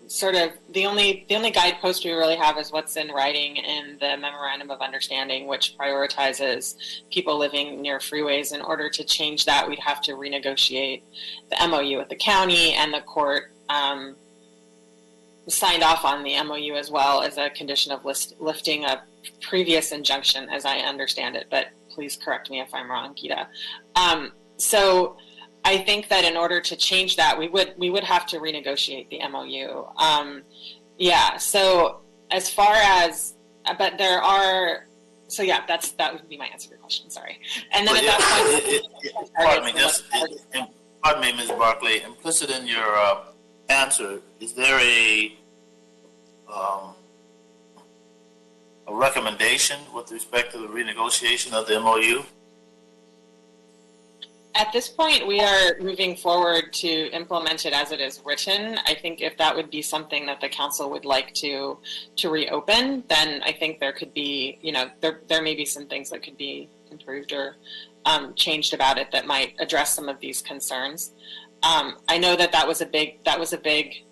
sort of the only guidepost we really have is what's in writing in the Memorandum of Understanding, which prioritizes people living near freeways. In order to change that, we'd have to renegotiate the MOU with the county, and the court signed off on the MOU as well as a condition of lifting a previous injunction, as I understand it. But please correct me if I'm wrong, Gita. So I think that in order to change that, we would have to renegotiate the MOU. Yeah. So as far as, but there are. So yeah, that would be my answer to your question. Sorry. And then pardon me, Ms. Barclay. Implicit in your answer, is there a recommendation with respect to the renegotiation of the MOU? At this point, we are moving forward to implement it as it is written. I think if that would be something that the council would like to reopen, then I think there could be, there may be some things that could be improved or changed about it that might address some of these concerns. I know that was a big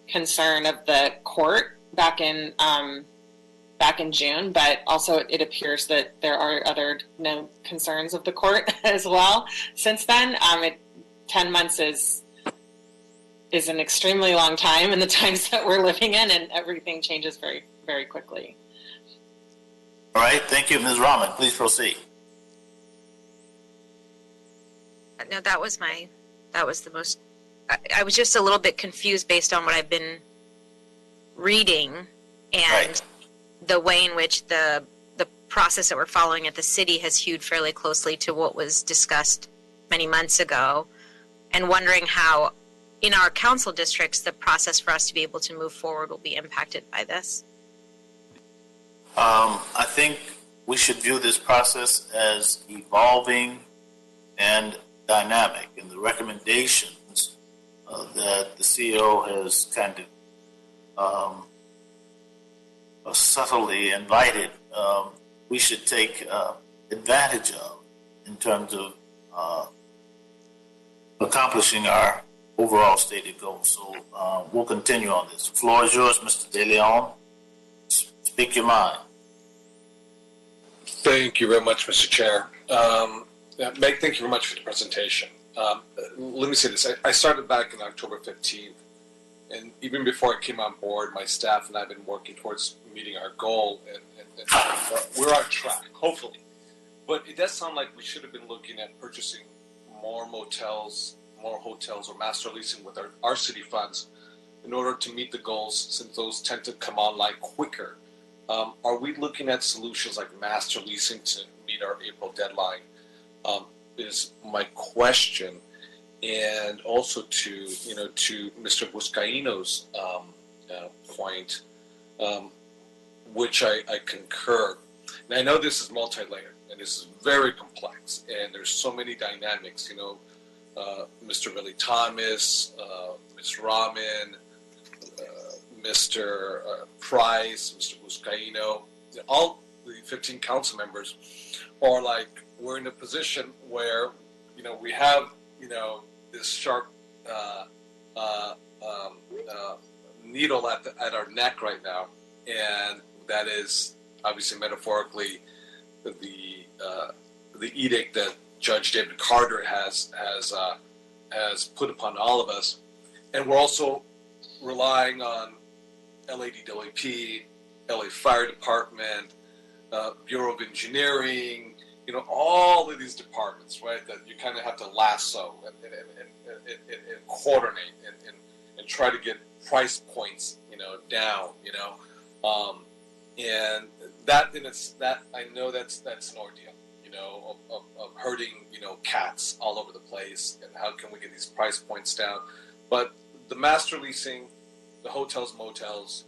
concern of the court back in June, but also it appears that there are other concerns of the court as well since then. 10 months is an extremely long time in the times that we're living in, and everything changes very, very quickly. All right, thank you, Ms. Rahman. Please proceed. No, that was the most, I was just a little bit confused based on what I've been reading and the way in which the process that we're following at the city has hewed fairly closely to what was discussed many months ago, and wondering how in our council districts, the process for us to be able to move forward will be impacted by this? I think we should view this process as evolving and dynamic, and the recommendations that the CEO has kind of subtly invited, we should take advantage of in terms of accomplishing our overall stated goals. So we'll continue on this. The floor is yours, Mr. De Leon. Speak your mind. Thank you very much, Mr. Chair. Meg, thank you very much for the presentation. Let me say this. I started back in October 15th, and even before I came on board, my staff and I have been working towards meeting our goal, and we're on track, hopefully. But it does sound like we should have been looking at purchasing more motels, more hotels, or master leasing with our city funds in order to meet the goals, since those tend to come online quicker. Are we looking at solutions like master leasing to meet our April deadline? Is my question, and also to Mr. Buscaino's point, which I concur. And I know this is multi-layered, and this is very complex, and there's so many dynamics. Mr. Billy Thomas, Ms. Rahman, Mr. Price, Mr. Buscaino, all the 15 council members are like, we're in a position where, we have, this sharp needle at our neck right now, and that is obviously metaphorically the edict that Judge David Carter has put upon all of us, and we're also relying on LADWP, LA Fire Department, Bureau of Engineering, all of these departments, right, that you kind of have to lasso and coordinate and try to get price points, down, and that I know that's an ordeal, of herding, cats all over the place, and how can we get these price points down? But the master leasing, the hotels, motels,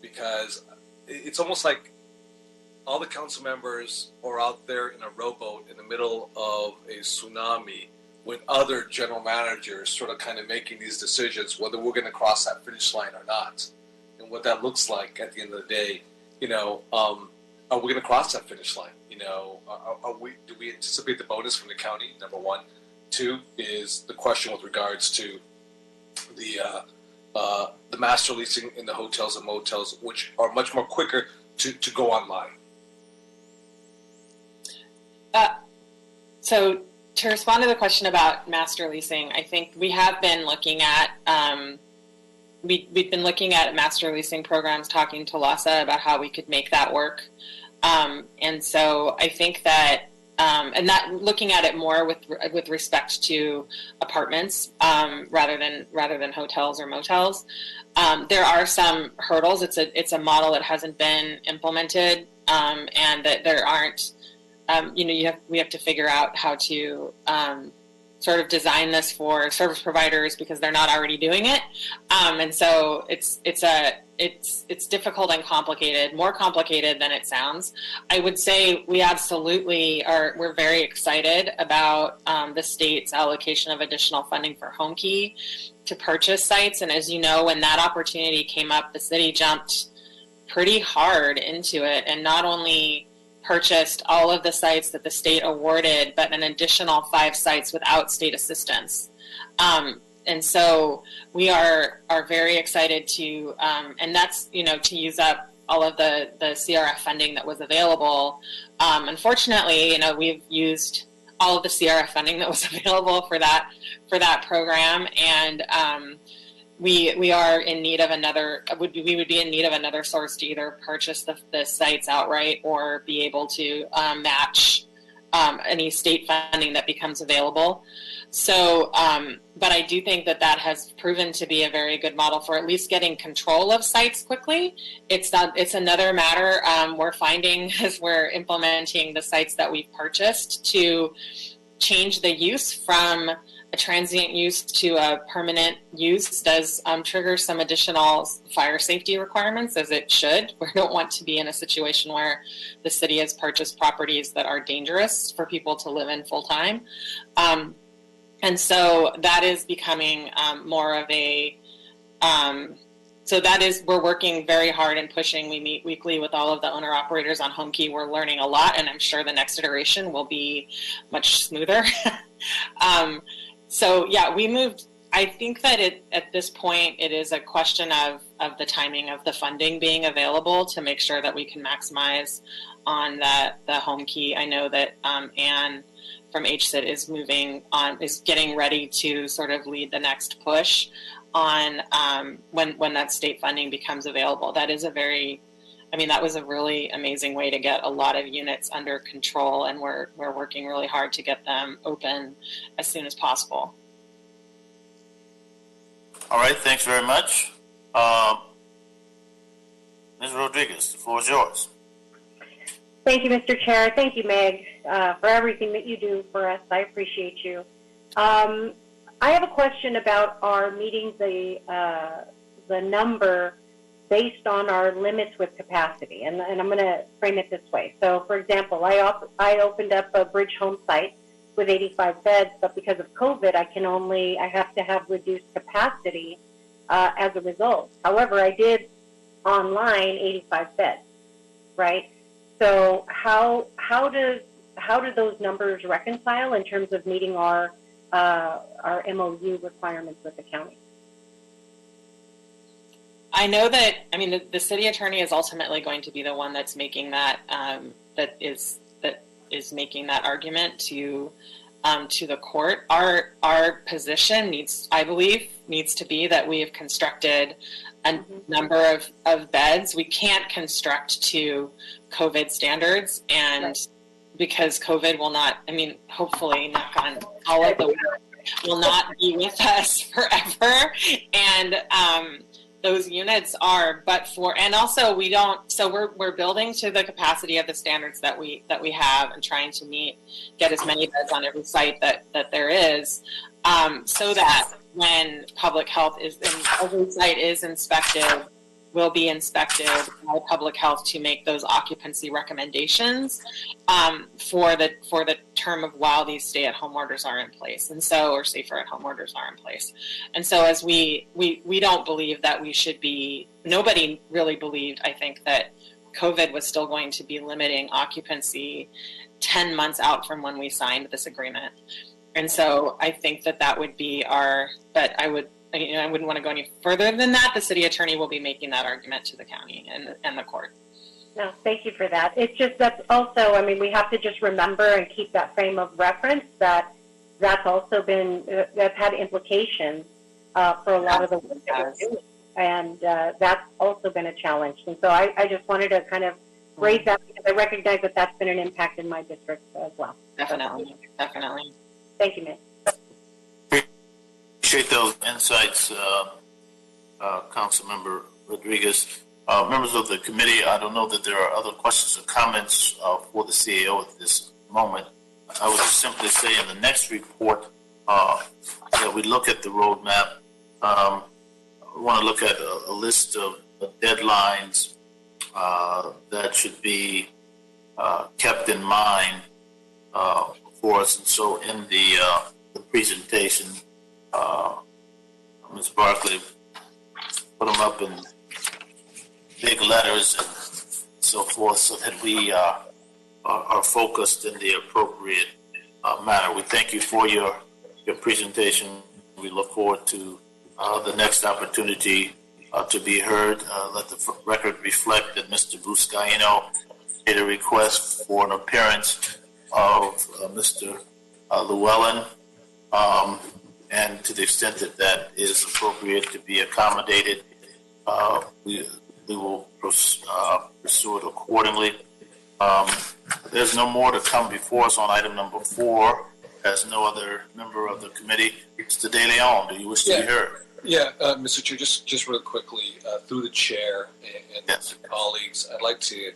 because it's almost like all the council members are out there in a rowboat in the middle of a tsunami with other general managers sort of kind of making these decisions whether we're going to cross that finish line or not, and what that looks like at the end of the day. Are we going to cross that finish line? Do we anticipate the bonus from the county? Number one. Two is the question with regards to the master leasing in the hotels and motels, which are much more quicker to go online. So to respond to the question about master leasing, I think we have been looking at we've been looking at master leasing programs, talking to LASA about how we could make that work. And so I think that and that looking at it more with respect to apartments rather than hotels or motels. There are some hurdles. It's a model that hasn't been implemented, and that there aren't. We have to figure out how to sort of design this for service providers because they're not already doing it, and so it's difficult and complicated, more complicated than it sounds. I would say we absolutely are. We're very excited about the state's allocation of additional funding for HomeKey to purchase sites, and as you know, when that opportunity came up, the city jumped pretty hard into it, and not only purchased all of the sites that the state awarded, but an additional 5 sites without state assistance. And so we are very excited to, and that's, to use up all of the CRF funding that was available. Unfortunately, we've used all of the CRF funding that was available for that program, and we are in need of another. We would be in need of another source to either purchase the sites outright or be able to match any state funding that becomes available. So, but I do think that has proven to be a very good model for at least getting control of sites quickly. It's another matter we're finding as we're implementing the sites that we've purchased to change the use from a transient use to a permanent use does trigger some additional fire safety requirements, as it should. We don't want to be in a situation where the city has purchased properties that are dangerous for people to live in full time. And so that is becoming more of a, we're working very hard and pushing. We meet weekly with all of the owner operators on HomeKey. We're learning a lot, and I'm sure the next iteration will be much smoother. So yeah, we moved. I think that at this point, it is a question of the timing of the funding being available to make sure that we can maximize on the HomeKey. I know that Anne from HSID is getting ready to sort of lead the next push on when that state funding becomes available. That is that was a really amazing way to get a lot of units under control, and we're working really hard to get them open as soon as possible. All right, thanks very much. Ms. Rodriguez, the floor is yours. Thank you, Mr. Chair. Thank you, Meg, for everything that you do for us. I appreciate you. I have a question about our meeting the number based on our limits with capacity, and I'm going to frame it this way. So, for example, I opened up a Bridge Home site with 85 beds, but because of COVID, I have to have reduced capacity as a result. However, I did online 85 beds, right? So how do those numbers reconcile in terms of meeting our MOU requirements with the county? I know that, the city attorney is ultimately going to be the one that's making that, that is making that argument to the court. Our position I believe needs to be that we have constructed a number of beds. We can't construct to COVID standards, and because COVID will not, hopefully, knock on all of the work, will not be with us forever. And those units are, and also we don't, so we're building to the capacity of the standards that we have, and trying to get as many beds on every site that there is, so that when public health every site is inspected, will be inspected by public health to make those occupancy recommendations for the term of while these stay-at-home orders are in place, and so, or safer-at-home orders are in place. And so, as we don't believe that we should be. Nobody really believed, I think, that COVID was still going to be limiting occupancy 10 months out from when we signed this agreement. And so, I think that would be but I wouldn't want to go any further than that. The city attorney will be making that argument to the county and the court. No, thank you for that. It's just that's also, we have to just remember and keep that frame of reference that's also that's had implications for a lot of the work that we're doing. And that's also been a challenge. And so I just wanted to kind of raise that, because I recognize that that's been an impact in my district as well. Definitely. Thank you, Ms. Appreciate those insights, Councilmember Rodriguez. Members of the committee, I don't know that there are other questions or comments for the CAO at this moment. I would just simply say in the next report that we look at the roadmap. We want to look at a list of deadlines that should be kept in mind for us. And so in the presentation, Ms. Barkley put them up in big letters and so forth, so that we are focused in the appropriate manner. We thank you for your presentation. We look forward to the next opportunity to be heard. Let the record reflect that Mr. Buscaino made a request for an appearance of Mr. Llewellyn, and to the extent that is appropriate to be accommodated, we will pursue it accordingly. There's no more to come before us on item number 4, as no other member of the committee. Mr. De Leon, do you wish to be heard? Yeah, Mr. Chair, just real quickly, through the chair and the colleagues, I'd like to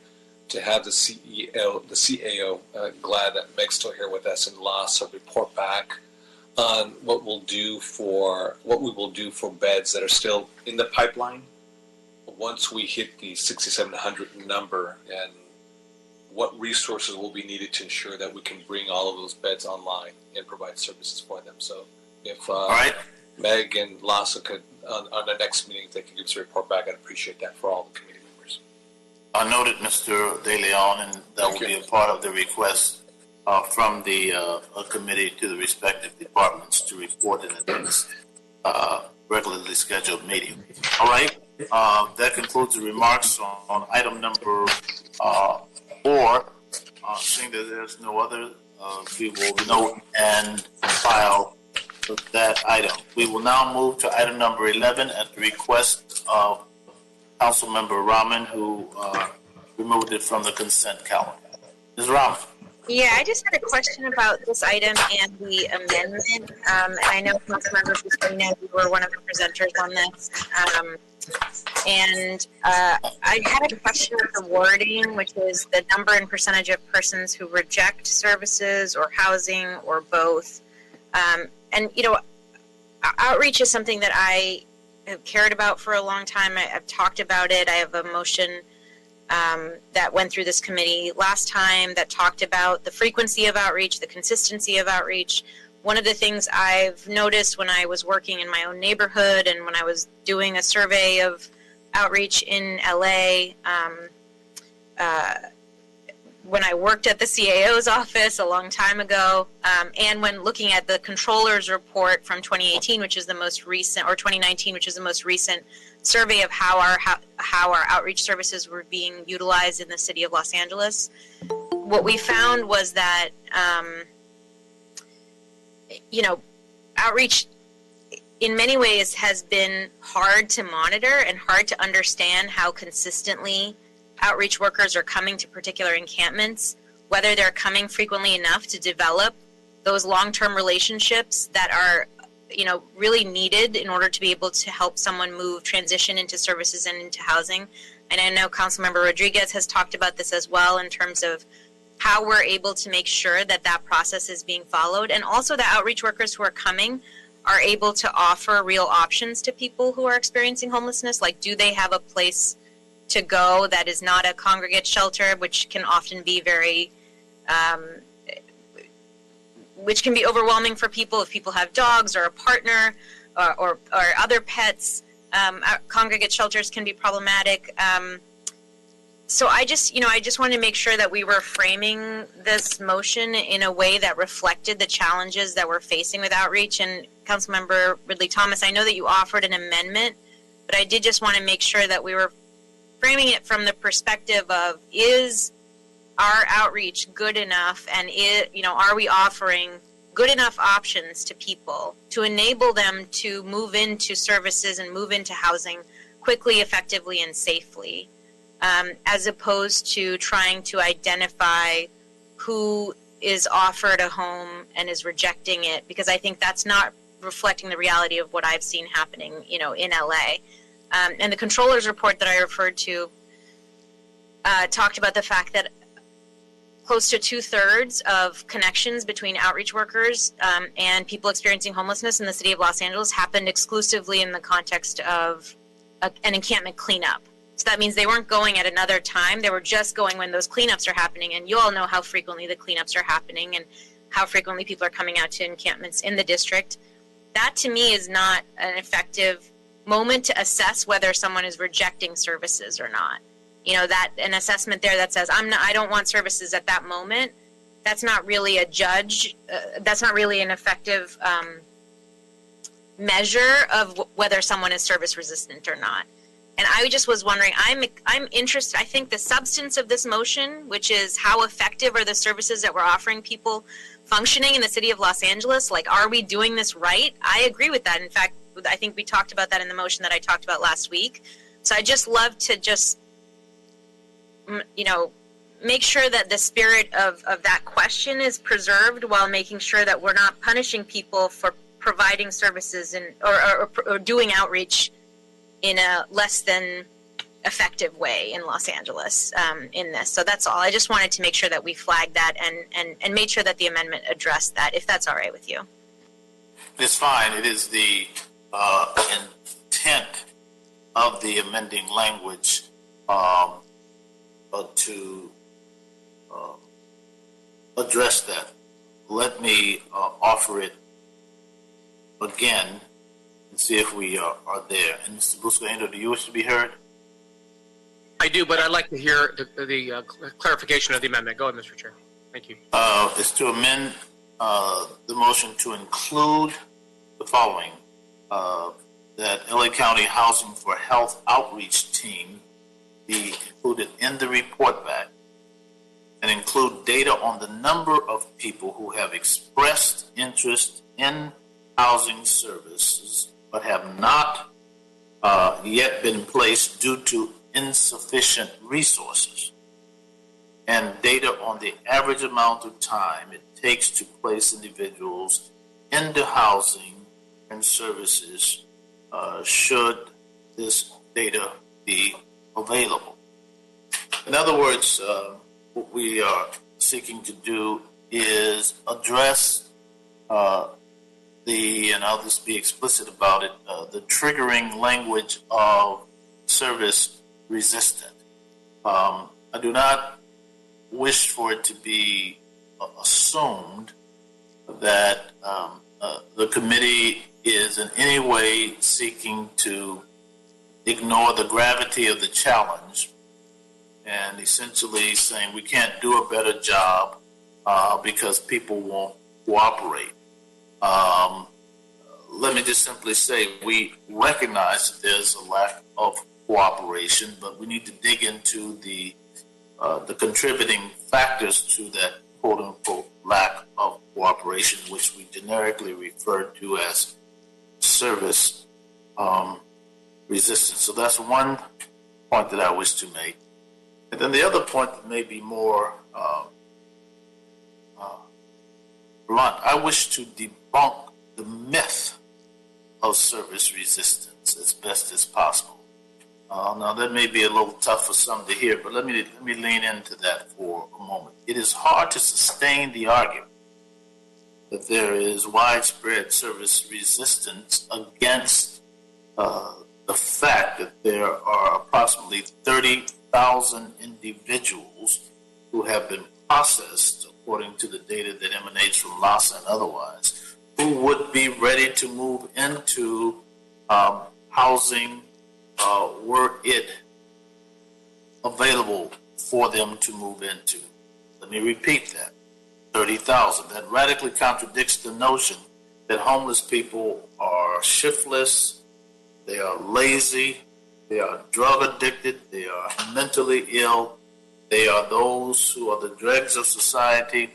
have the CAO, glad that Meg's still here with us, and Lassa report back on what we will do for beds that are still in the pipeline once we hit the 6,700 number, and what resources will be needed to ensure that we can bring all of those beds online and provide services for them. So if Meg and Lassa could, on the next meeting, if they could give us a report back, I'd appreciate that for all the committee members. I noted, Mr. De Leon, and that will be a part of the request from the committee to the respective departments to report in attendance regularly scheduled meeting. All right. That concludes the remarks on item number 4. Seeing that there's no other, we will note and file that item. We will now move to item number 11 at the request of Councilmember Rahman, who removed it from the consent calendar. Ms. Rahman. Yeah, I just had a question about this item and the amendment. And I know Councilmember Bustamante, you were one of the presenters on this. I had a question with the wording, which is the number and percentage of persons who reject services or housing or both. And, you know, outreach is something that I have cared about for a long time. I've talked about it. I have a motion that went through this committee last time that talked about the frequency of outreach, the consistency of outreach. One of the things I've noticed when I was working in my own neighborhood and when I was doing a survey of outreach in LA, when I worked at the CAO's office a long time ago, and when looking at the controller's report from 2018, which is the most recent, or 2019, which is the most recent survey of how our outreach services were being utilized in the city of Los Angeles, what we found was that, you know, outreach in many ways has been hard to monitor and hard to understand how consistently outreach workers are coming to particular encampments, whether they're coming frequently enough to develop those long-term relationships that are, you know, really needed in order to be able to help someone transition into services and into housing. And I know Councilmember Rodriguez has talked about this as well in terms of how we're able to make sure that that process is being followed, and also the outreach workers who are coming are able to offer real options to people who are experiencing homelessness. Like, do they have a place to go that is not a congregate shelter, which can often be very, which can be overwhelming for people if people have dogs or a partner or other pets. Congregate shelters can be problematic. So I just wanted to make sure that we were framing this motion in a way that reflected the challenges that we're facing with outreach. And Councilmember Ridley Thomas, I know that you offered an amendment, but I did just want to make sure that we were framing it from the perspective of, is our outreach good enough, and are we offering good enough options to people to enable them to move into services and move into housing quickly, effectively, and safely, as opposed to trying to identify who is offered a home and is rejecting it, because I think that's not reflecting the reality of what I've seen happening, in LA. And the controller's report that I referred to talked about the fact that close to 2/3 of connections between outreach workers and people experiencing homelessness in the city of Los Angeles happened exclusively in the context of an encampment cleanup. So that means they weren't going at another time. They were just going when those cleanups are happening. And you all know how frequently the cleanups are happening and how frequently people are coming out to encampments in the district. That, to me, is not an effective moment to assess whether someone is rejecting services or not. That an assessment there that says, I don't want services at that moment, that's not really a judge. That's not really an effective measure of whether someone is service resistant or not. And I just was wondering, I'm interested, I think the substance of this motion, which is how effective are the services that we're offering people functioning in the city of Los Angeles? Like, are we doing this right? I agree with that. In fact, I think we talked about that in the motion that I talked about last week. So I just love to make sure that the spirit of that question is preserved while making sure that we're not punishing people for providing services or doing outreach in a less than effective way in Los Angeles in this. So that's all. I just wanted to make sure that we flagged that and made sure that the amendment addressed that, if that's all right with you. It's fine. It is the intent of the amending language to address that. Let me offer it again and see if we are there. And Mr. Buscaino, do you wish to be heard? I do, but I'd like to hear the clarification of the amendment. Go ahead, Mr. Chair. Thank you. Is to amend the motion to include the following, that LA County Housing for Health Outreach Team be included in the report back and include data on the number of people who have expressed interest in housing services but have not yet been placed due to insufficient resources, and data on the average amount of time it takes to place individuals into housing and services should this data be available. In other words, what we are seeking to do is address and I'll just be explicit about it, the triggering language of service resistant. I do not wish for it to be assumed that the committee is in any way seeking to ignore the gravity of the challenge and essentially saying we can't do a better job because people won't cooperate. Let me just simply say we recognize that there's a lack of cooperation, but we need to dig into the contributing factors to that quote-unquote lack of cooperation, which we generically refer to as service resistance. So that's one point that I wish to make. And then the other point that may be more blunt, I wish to debunk the myth of service resistance as best as possible. Now, that may be a little tough for some to hear, but let me lean into that for a moment. It is hard to sustain the argument that there is widespread service resistance against the fact that there are approximately 30,000 individuals who have been processed, according to the data that emanates from LASA and otherwise, who would be ready to move into housing were it available for them to move into. Let me repeat that. 30,000. That radically contradicts the notion that homeless people are shiftless, they are lazy, they are drug addicted, they are mentally ill, they are those who are the dregs of society.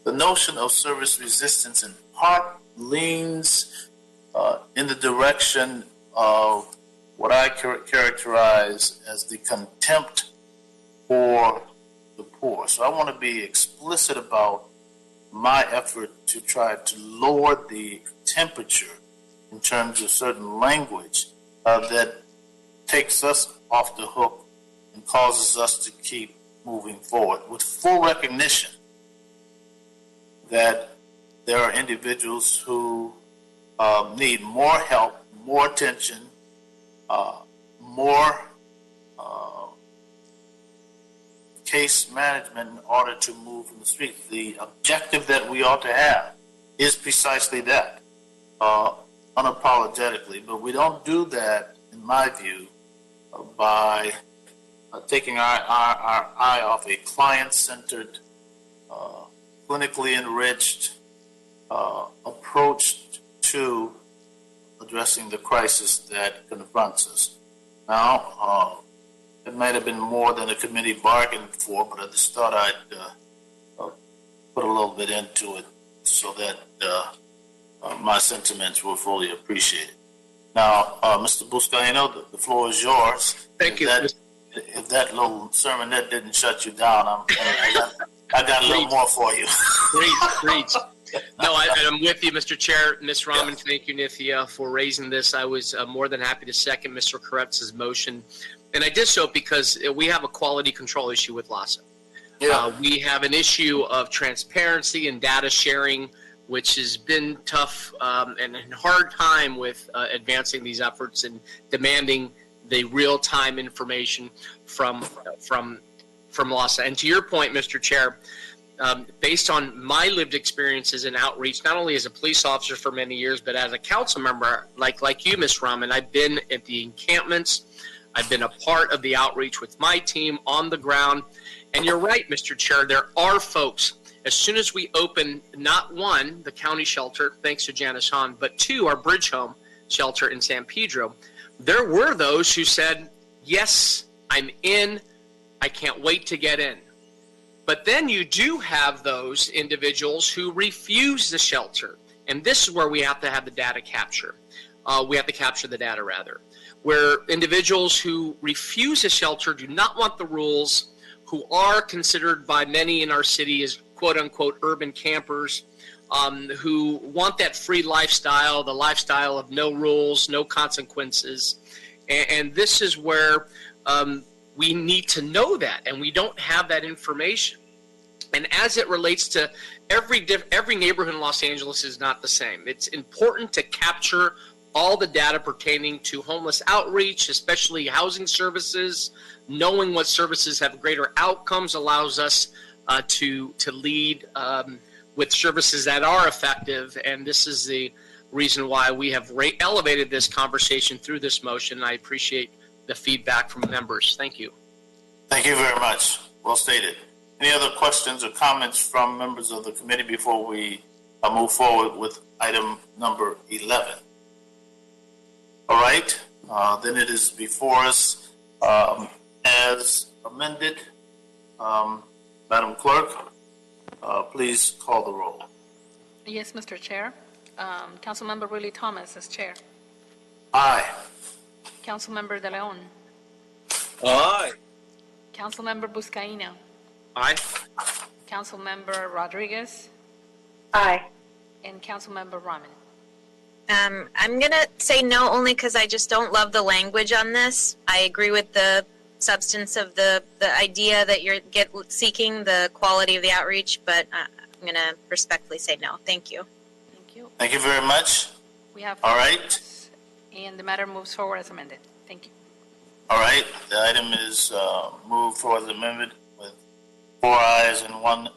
The notion of service resistance in part leans in the direction of what I characterize as the contempt for the poor. So I want to be explicit about my effort to try to lower the temperature in terms of certain language that takes us off the hook and causes us to keep moving forward with full recognition that there are individuals who need more help, more attention, more case management in order to move from the street. The objective that we ought to have is precisely that, unapologetically. But we don't do that, in my view, by taking our eye off a client-centered, clinically enriched approach to addressing the crisis that confronts us. Now, it might have been more than the committee bargained for, but I just thought I'd put a little bit into it so that my sentiments were fully appreciated. Now, Mr. Buscaino, the floor is yours. Thank you. If that little sermonette didn't shut you down, I got a little more for you. Great. No, I'm with you, Mr. Chair. Ms. Rahman, Thank you, Nithya, for raising this. I was more than happy to second Mr. Koretz's motion. And I did so because we have a quality control issue with LASA. We have an issue of transparency and data sharing which has been tough and a hard time with advancing these efforts and demanding the real-time information from Los Angeles. And to your point, Mr. Chair, based on my lived experiences in outreach, not only as a police officer for many years, but as a council member, like you, Ms. Rahman, I've been at the encampments. I've been a part of the outreach with my team on the ground. And you're right, Mr. Chair, there are folks, as soon as we open not one, the county shelter, thanks to Janice Hahn, but two, our Bridge Home shelter in San Pedro, there were those who said, yes, I'm in, I can't wait to get in. But then you do have those individuals who refuse the shelter. And this is where we have to have the data capture. We have to capture the data, rather, where individuals who refuse a shelter, do not want the rules, who are considered by many in our city as quote-unquote urban campers, who want that free lifestyle, the lifestyle of no rules, no consequences. And this is where we need to know that, and we don't have that information. And as it relates to every neighborhood in Los Angeles is not the same. It's important to capture all the data pertaining to homeless outreach, especially housing services. Knowing what services have greater outcomes allows us to lead with services that are effective. And this is the reason why we have elevated this conversation through this motion. I appreciate the feedback from members. Thank you. Thank you very much. Well stated. Any other questions or comments from members of the committee before we move forward with item number 11? All right. Then it is before us as amended. Madam Clerk, please call the roll. Yes, Mr. Chair. Councilmember Willie Thomas as chair. Aye. Councilmember De Leon. Aye. Councilmember Buscaino. Aye. Councilmember Rodriguez. Aye. And Councilmember Rahman. I'm going to say no only because I just don't love the language on this. I agree with the substance of the idea that you're seeking the quality of the outreach, but I'm going to respectfully say no. Thank you. Thank you. Thank you very much. We have. All right. And the matter moves forward as amended. Thank you. All right. The item is moved forward as amended with 4 ayes and 1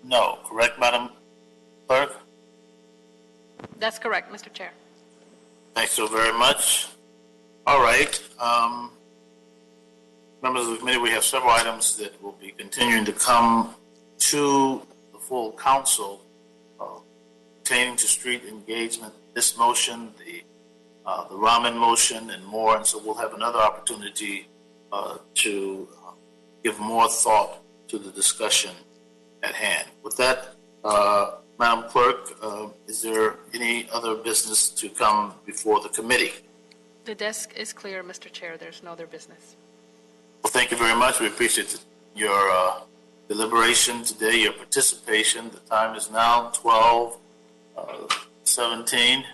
no. Correct, Madam Clerk? That's correct, Mr. Chair. Thanks so very much. All right. Members of the committee, we have several items that will be continuing to come to the full council pertaining to street engagement. This motion, the Rahman motion, and more. And so we'll have another opportunity to give more thought to the discussion at hand. With that, Madam Clerk, is there any other business to come before the committee? The desk is clear, Mr. Chair. There's no other business. Well, thank you very much. We appreciate your deliberation today, your participation. The time is now 12:17,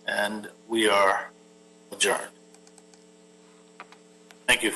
and we are adjourned. Thank you.